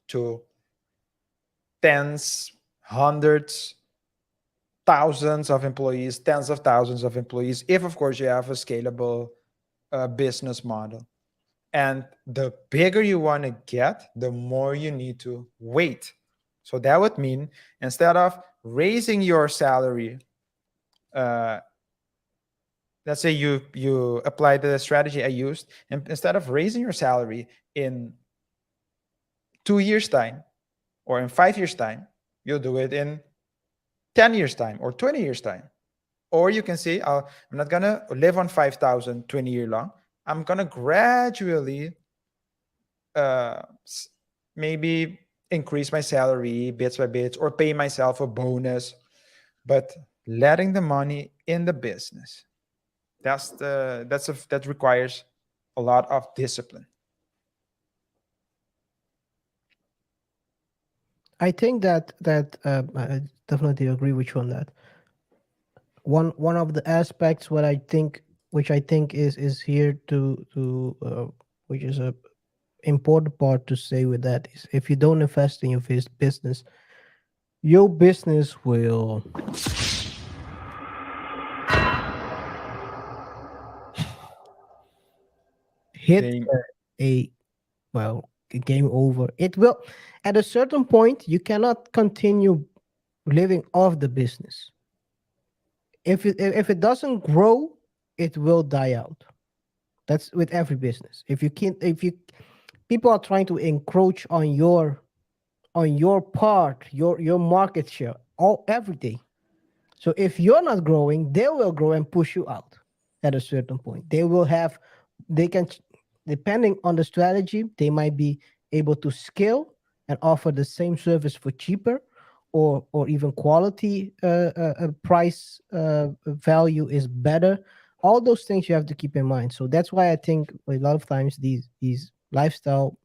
to tens, hundreds, thousands of employees, tens of thousands of employees, if of course you have a scalable business model. And the bigger you want to get, the more you need to wait. So that would mean instead of raising your salary, let's say you apply the strategy I used, and instead of raising your salary in 2 years' time or in 5 years' time, you'll do it in 10 years' time or 20 years' time. Or you can say, I'm not going to live on 5,000 20 years long. I'm going to gradually maybe increase my salary bits by bits or pay myself a bonus, but letting the money in the business. That requires a lot of discipline. I think that I definitely agree with you on that. One of the aspects which I think is here to which is a important part to say with that is if you don't invest in your business, your business will hit a game over. It will, at a certain point, you cannot continue living off the business. If it doesn't grow, it will die out. That's with every business. If people are trying to encroach on your part, your market share every day. So if you're not growing, they will grow and push you out at a certain point. They can, depending on the strategy, they might be able to scale and offer the same service for cheaper, or even quality price value is better. All those things you have to keep in mind. So that's why I think a lot of times these lifestyle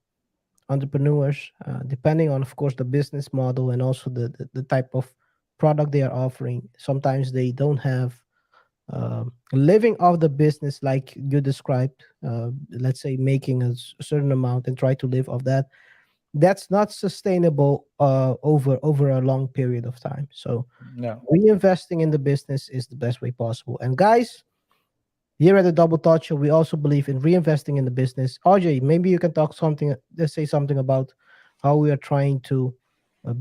entrepreneurs, depending on, of course, the business model and also the type of product they are offering, sometimes they don't have living off the business like you described. Let's say making a certain amount and try to live off that. That's not sustainable over a long period of time. So reinvesting in the business is the best way possible. And guys, here at the Double Thought Show, we also believe in reinvesting in the business. RJ, maybe you can say something about how we are trying to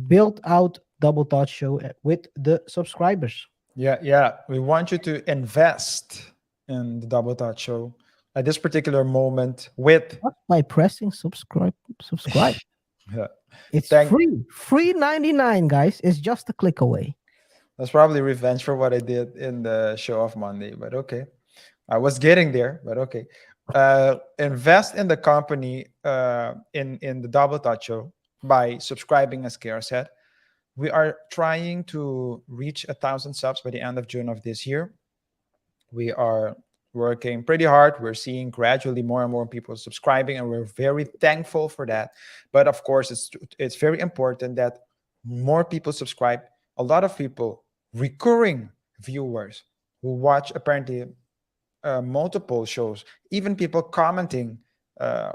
build out Double Thought Show with the subscribers. Yeah. We want you to invest in the Double Thought Show at this particular moment by pressing subscribe. Yeah. It's free $3.99, guys. It's just a click away. That's probably revenge for what I did in the show of Monday, but okay. I was getting there, but okay. Invest in the company in the Double Touch show by subscribing, as KaiR said. We are trying to reach 1,000 subs by the end of June of this year. We are working pretty hard. We're seeing gradually more and more people subscribing, and we're very thankful for that. But of course, it's very important that more people subscribe. A lot of people, recurring viewers who watch apparently multiple shows, even people commenting uh,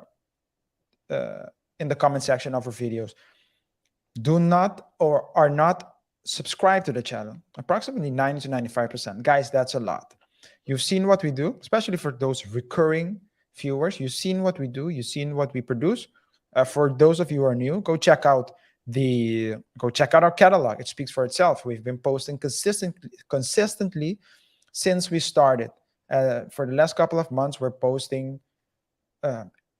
in the comment section of our videos, do not or are not subscribed to the channel. Approximately 90 to 95%. Guys, that's a lot. You've seen what we do, especially for those recurring viewers. You've seen what we do. You've seen what we produce. For those of you who are new, go check out our catalog. It speaks for itself. We've been posting consistently since we started. For the last couple of months, we're posting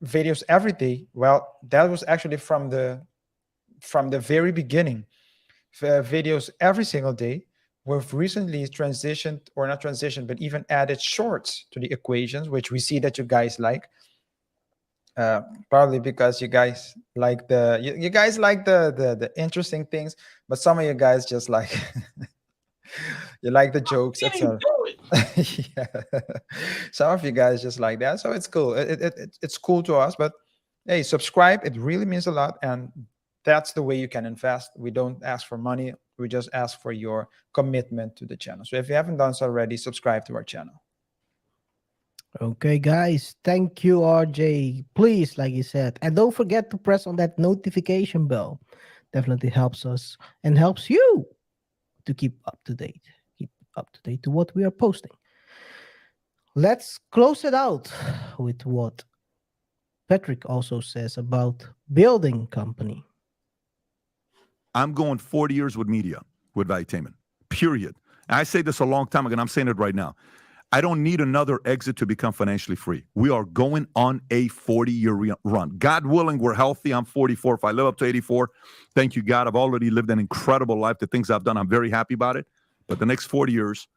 videos every day. Well, that was actually from the very beginning. Videos every single day. We've recently transitioned, or not transitioned, but even added shorts to the equations, which we see that you guys like. Probably because you guys like you guys like the interesting things, but some of you guys just like you like the jokes, etc. Yeah. Some of you guys just like that, so it's cool. It's cool to us, but hey, subscribe. It really means a lot, and that's the way you can invest. We don't ask for money. We just ask for your commitment to the channel. So if you haven't done so already, subscribe to our channel. Okay, guys. Thank you, RJ. Please, like you said, and don't forget to press on that notification bell. Definitely helps us and helps you to keep up to date. Keep up to date to what we are posting. Let's close it out with what Patrick also says about building company. I'm going 40 years with media, with Valuetainment, period. And I say this a long time ago, and I'm saying it right now. I don't need another exit to become financially free. We are going on a 40-year run. God willing, we're healthy. I'm 44. If I live up to 84, thank you, God. I've already lived an incredible life. The things I've done, I'm very happy about it. But the next 40 years,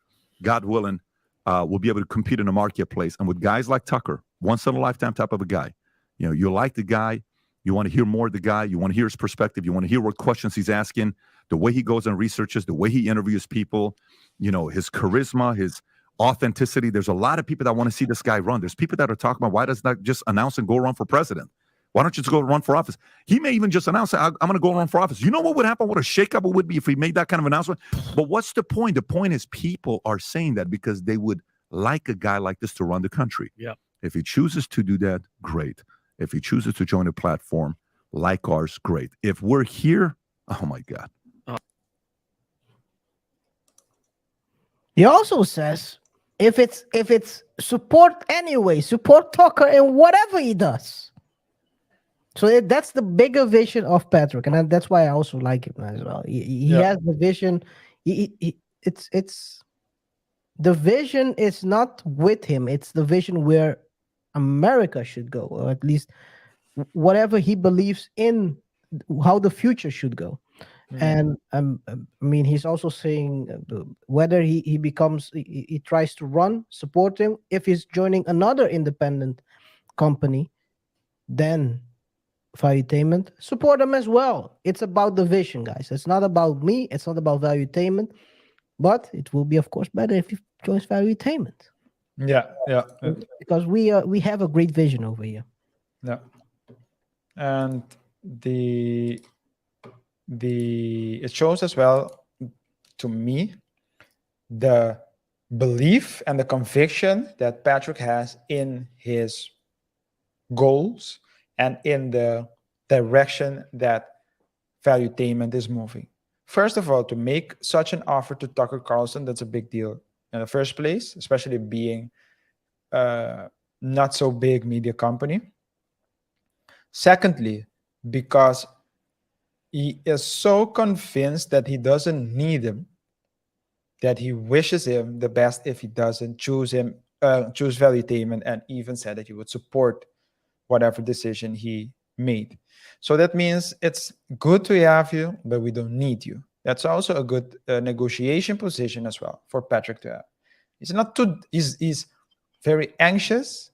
God willing, we'll be able to compete in the marketplace. And with guys like Tucker, once-in-a-lifetime type of a guy, you know, you like the guy. You want to hear more of the guy. You want to hear his perspective. You want to hear what questions he's asking, the way he goes and researches, the way he interviews people, you know, his charisma, his authenticity. There's a lot of people that want to see this guy run. There's people that are talking about, why does not just announce and go run for president? Why don't you just go run for office? He may even just announce, I'm going to go run for office. You know what would happen? What a shakeup it would be if he made that kind of announcement. But what's the point? The point is people are saying that because they would like a guy like this to run the country. Yeah. If he chooses to do that, great. If he chooses to join a platform like ours, great. If we're here, oh my God. He also says, if it's support anyway, support Tucker in whatever he does. So that's the bigger vision of Patrick, and that's why I also like him as well. He has the vision. It's the vision is not with him. It's the vision where America should go, or at least whatever he believes in, how the future should go. And I mean, he's also saying whether he becomes, he tries to run, support him. If he's joining another independent company, then Valuetainment, support him as well. It's about the vision, guys. It's not about me. It's not about Valuetainment, but it will be, of course, better if he joins Valuetainment. Yeah. Because we have a great vision over here. Yeah. And it shows as well, to me, the belief and the conviction that Patrick has in his goals and in the direction that Valuetainment is moving. First of all, to make such an offer to Tucker Carlson, that's a big deal in the first place, especially being not so big media company. Secondly, because he is so convinced that he doesn't need him, that he wishes him the best if he doesn't choose Valuetainment, and even said that he would support whatever decision he made. So that means it's good to have you, but we don't need you. That's also a good negotiation position as well for Patrick to have. He's not too. He's very anxious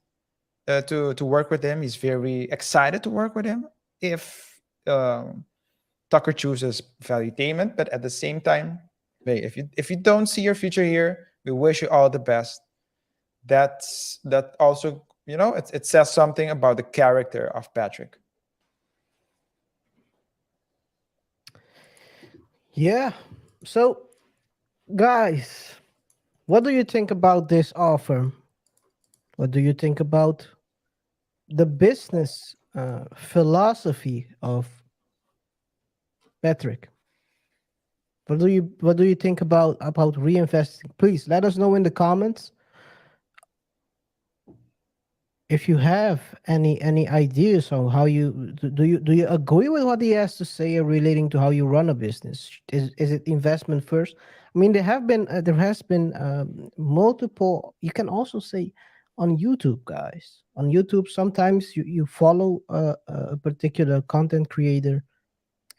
to work with him. He's very excited to work with him if Tucker chooses Valuetainment. But at the same time, hey, if you don't see your future here, we wish you all the best. That also, it says something about the character of Patrick. Yeah. So, guys, what do you think about this offer? What do you think about the business philosophy of Patrick? What do you think about reinvesting? Please let us know in the comments. If you have any ideas on how do you agree with what he has to say relating to how you run a business? Is it investment first? I mean, there has been multiple. You can also say on YouTube, guys. On YouTube, sometimes you follow a particular content creator,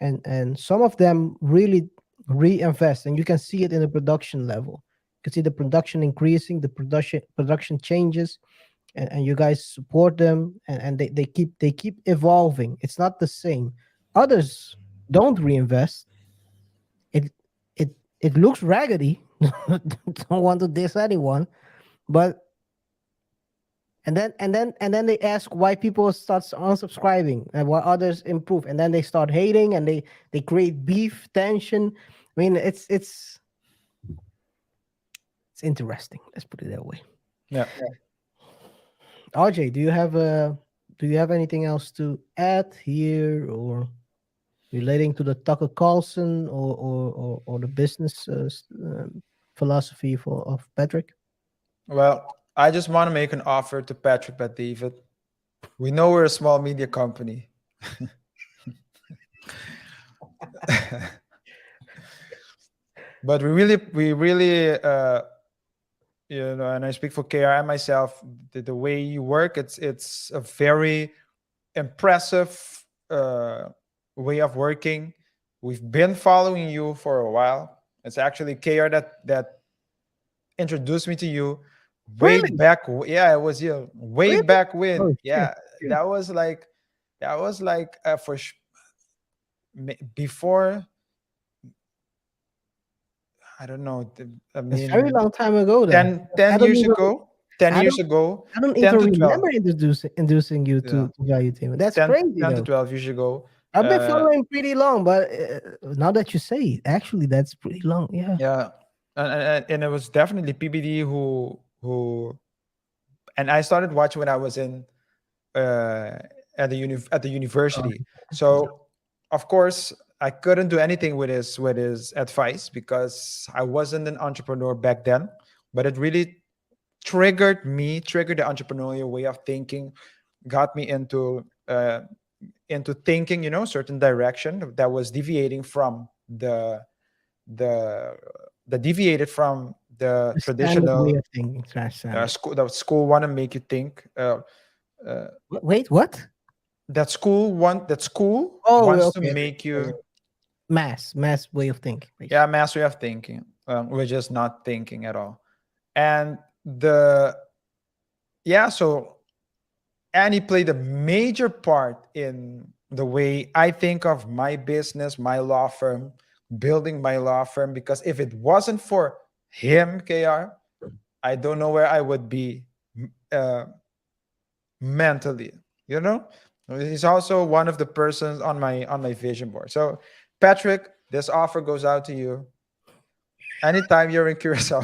and some of them really reinvest, and you can see it in the production level. You can see the production increasing, the production changes, and you guys support them, and they keep evolving. It's not the same. Others don't reinvest. It looks raggedy. Don't want to diss anyone, but and then they ask why people start unsubscribing and why others improve, and then they start hating, and they create beef, tension. I mean, it's interesting. Let's put it that way. Yeah. RJ, do you have anything else to add here, or relating to the Tucker Carlson or the business philosophy of Patrick? Well, I just want to make an offer to Patrick, but David, we know we're a small media company. But we really and I speak for KaiR and myself, the way you work, it's a very impressive way of working. We've been following you for a while. It's actually KaiR that introduced me to you way Really? back. Yeah, it was you way Really? back when. Oh, Yeah, shit. that was like before. I don't know. I It's a very mean, long time ago then. 10 I don't years even ago. 10 I years don't ago. I don't 10 even to 12. remember introducing you Yeah. to Valuetainment. That's 10, crazy 10 to though. 12 years ago. I've been following pretty long, but now that you say it, actually, that's pretty long. Yeah. Yeah, and it was definitely PBD who, and I started watching when I was in at the university. So of course I couldn't do anything with his advice because I wasn't an entrepreneur back then. But it really triggered the entrepreneurial way of thinking, got me into thinking, certain direction that was deviating from the deviated from the The standard way traditional of thinking. Standard. school. That school want to make you think. Wait, what? That school Oh, wants to okay. make you Mass way of thinking. Basically. yeah, mass way of thinking. We're just not thinking at all. And so Annie played a major part in the way I think of my business, my law firm, building my law firm. Because if it wasn't for him, KaiR, I don't know where I would be mentally. He's also one of the persons on my vision board. So, Patrick, this offer goes out to you. Anytime you're in Curacao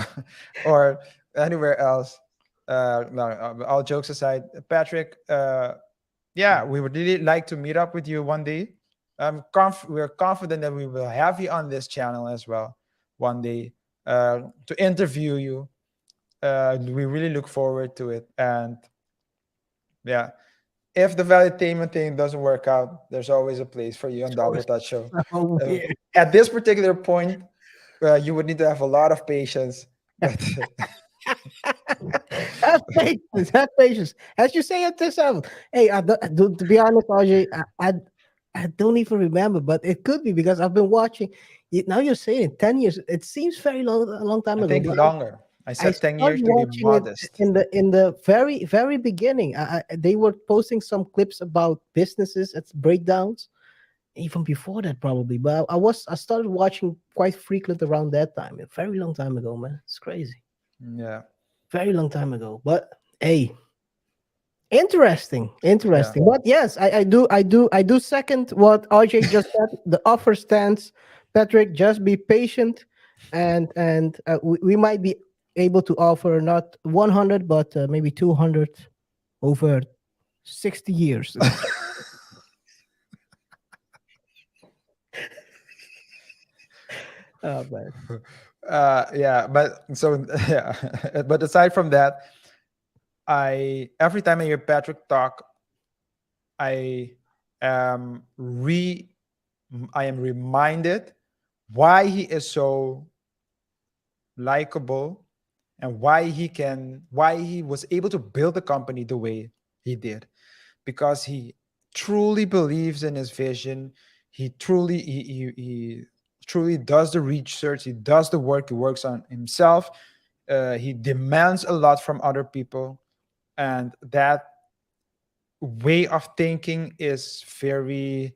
or anywhere else. No, all jokes aside, Patrick, we would really like to meet up with you one day. We're confident that we will have you on this channel as well one day to interview you. We really look forward to it. And yeah, if the Valuetainment thing doesn't work out, there's always a place for you on Double Touch Show. Oh, yeah. At this particular point, you would need to have a lot of patience. But Have patience. Have patience. As you say at this level. Hey, to be honest, RJ, I don't even remember, but it could be because I've been watching. Now you're saying 10 years. It seems very long, a long time I ago. think But longer. I I said 10 started years to be watching it modest. in the very beginning. They were posting some clips about businesses, it's breakdowns, even before that probably. But I started watching quite frequent around that time. A very long time ago, man. It's crazy. Yeah. Very long time ago. But hey, interesting, Yeah. interesting. But yes, I do second what RJ just said. The offer stands. Patrick, just be patient, and we might be able to offer not 100, but maybe 200 over 60 years. Oh man. Yeah, but so yeah, but aside from that, I every time I hear Patrick talk, I am re I am reminded why he is so likable and why he was able to build a company the way he did, because he truly believes in his vision. He truly does the research, he does the work, he works on himself. He demands a lot from other people, and that way of thinking is very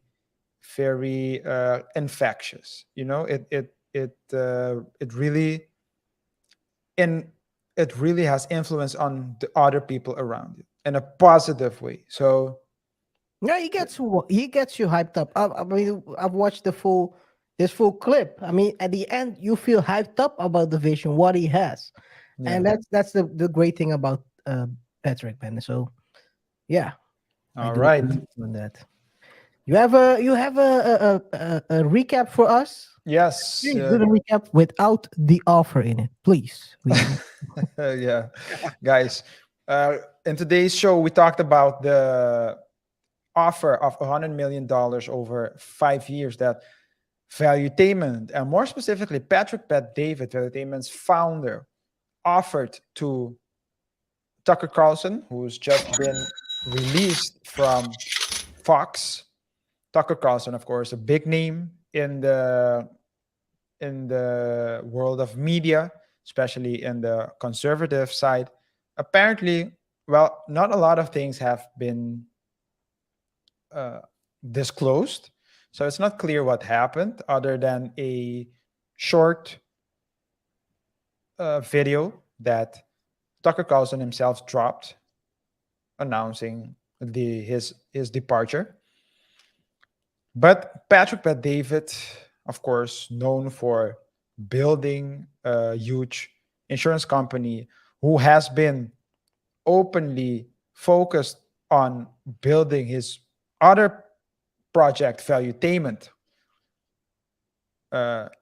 infectious. It really in it really has influence on the other people around you in a positive way. So Yeah, he gets you hyped up. I mean, I've watched this full clip. I mean, at the end, you feel hyped up about the vision, what he has, yeah. and that's the great thing about Patrick, man. So yeah, I All do right. agree on that. You have a recap for us? Yes. Please do the recap without the offer in it, please. Yeah, guys. In today's show, we talked about the offer of $100 million over 5 years that Valuetainment, and more specifically, Patrick Bet David, Valuetainment's founder, offered to Tucker Carlson, who's just been released from Fox. Tucker Carlson, of course, a big name in the world of media, especially in the conservative side. Apparently, well, not a lot of things have been uh, disclosed, so it's not clear what happened, other than a short video that Tucker Carlson himself dropped announcing his departure. But Patrick Bet David, of course, known for building a huge insurance company, who has been openly focused on building his other project, Valuetainment,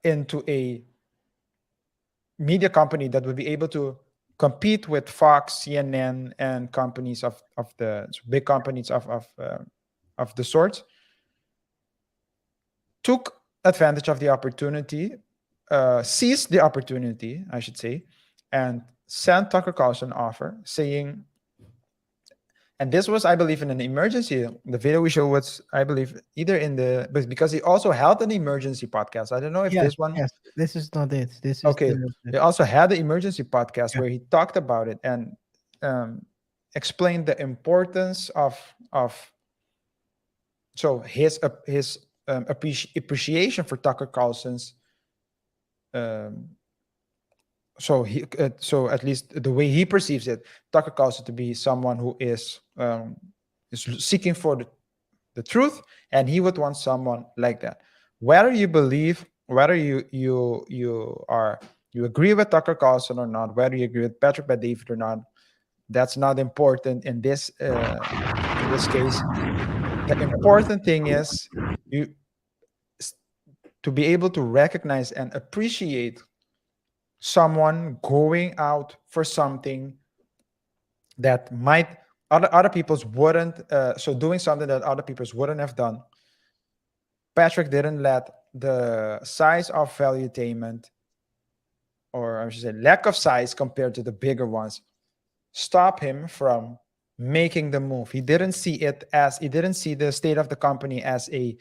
into a media company that would be able to compete with Fox, CNN, and companies of the big companies of the sort, took advantage of the opportunity, seized the opportunity, I should say, and sent Tucker Carlson an offer saying, and this was, I believe, in an emergency. The video we show was, I believe, either but because he also held an emergency podcast. I don't know if Yes, this one. yes. This is not it. This is Okay, he also had the emergency podcast Yeah. where he talked about it and explained the importance of so his appreciation for Tucker Carlson's so at least the way he perceives it, Tucker Carlson to be someone who is seeking for the truth, and he would want someone like that. Whether you believe, whether you agree with Tucker Carlson or not, whether you agree with Patrick Bet David or not, that's not important in this case. The important thing is you to be able to recognize and appreciate someone going out for something that might other people's wouldn't so doing something that other people's wouldn't have done. Patrick didn't let the size of Valuetainment, or I should say lack of size compared to the bigger ones, stop him from making the move. He didn't see the state of the company as a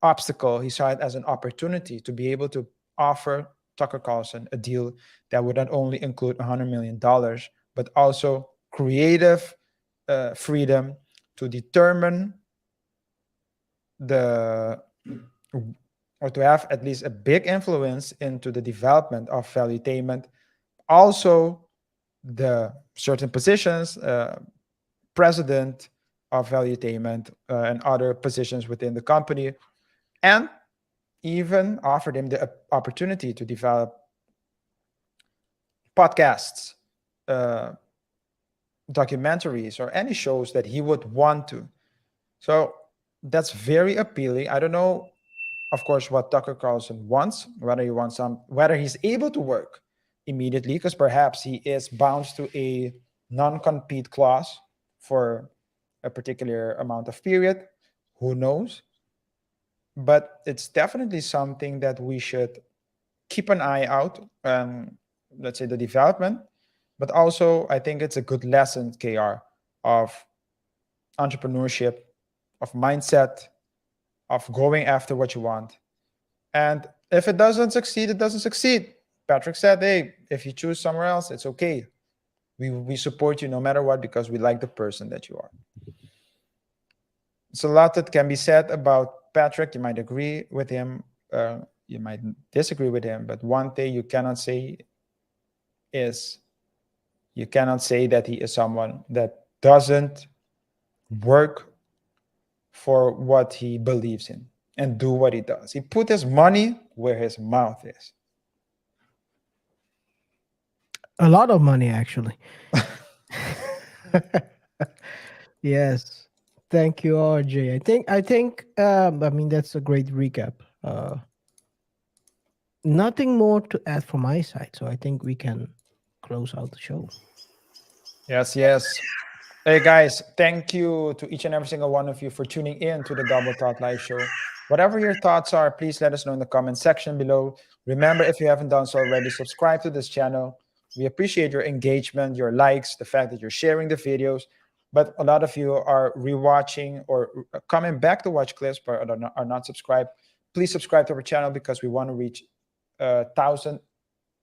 obstacle. He saw it as an opportunity to be able to offer Tucker Carlson a deal that would not only include $100 million, but also creative freedom to determine or to have at least a big influence into the development of Valuetainment. Also, the certain positions, president of Valuetainment, and other positions within the company, and even offered him the opportunity to develop podcasts, documentaries, or any shows that he would want to. So that's very appealing. I don't know, of course, what Tucker Carlson wants, whether he's able to work immediately, because perhaps he is bound to a non-compete clause for a particular amount of period. Who knows? But it's definitely something that we should keep an eye out, let's say the development. But also, I think it's a good lesson, KR, of entrepreneurship, of mindset, of going after what you want. And if it doesn't succeed, it doesn't succeed. Patrick said, hey, if you choose somewhere else, it's okay. We support you no matter what, because we like the person that you are. It's a lot that can be said about Patrick. You might agree with him, you might disagree with him, but one thing you cannot say is, you cannot say that he is someone that doesn't work for what he believes in and do what he does. He put his money where his mouth is. A lot of money, actually. Yes. Thank you, RJ. I think I mean, that's a great recap. Nothing more to add from my side, so I think we can close out the show. Yes. Hey guys, thank you to each and every single one of you for tuning in to the Double Thought Live Show. Whatever your thoughts are, please let us know in the comment section below. Remember, if you haven't done so already, subscribe to this channel. We appreciate your engagement, your likes, the fact that you're sharing the videos. But a lot of you are rewatching or coming back to watch clips but are not subscribed. Please subscribe to our channel, because we want to reach 1,000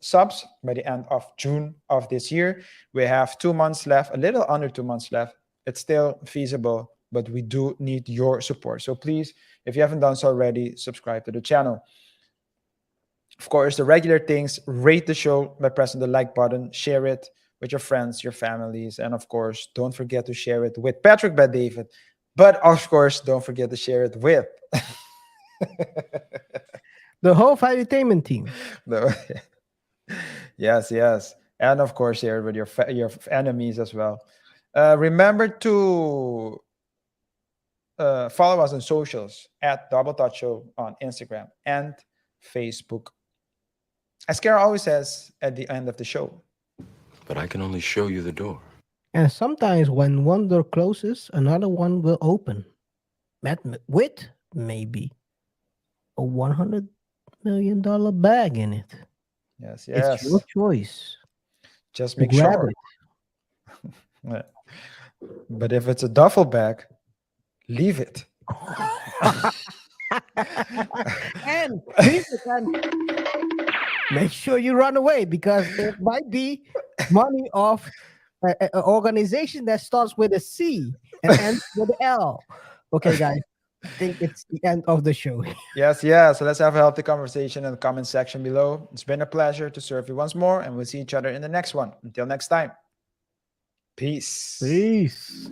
subs by the end of June of this year. We have 2 months left, a little under 2 months left. It's still feasible, but we do need your support. So please, if you haven't done so already, subscribe to the channel. Of course, the regular things: rate the show by pressing the like button, share it with your friends, your families, and of course, don't forget to share it with Patrick Bet-David. But of course, don't forget to share it with the whole Valuetainment team. Yes, and of course, share it with your enemies as well. Remember to follow us on socials at Double Thought Show on Instagram and Facebook. As KaiR always says at the end of the show, But I can only show you the door. And sometimes when one door closes, another one will open. With maybe a $100 million bag in it. yes. It's your choice. Just to make grab sure. it. But if it's a duffel bag, leave it. And make sure you run away, because it might be money of an organization that starts with a C and ends with an L. Okay, guys, I think it's the end of the show. Yes. So let's have a healthy conversation in the comment section below. It's been a pleasure to serve you once more, and we'll see each other in the next one. Until next time. Peace. Peace.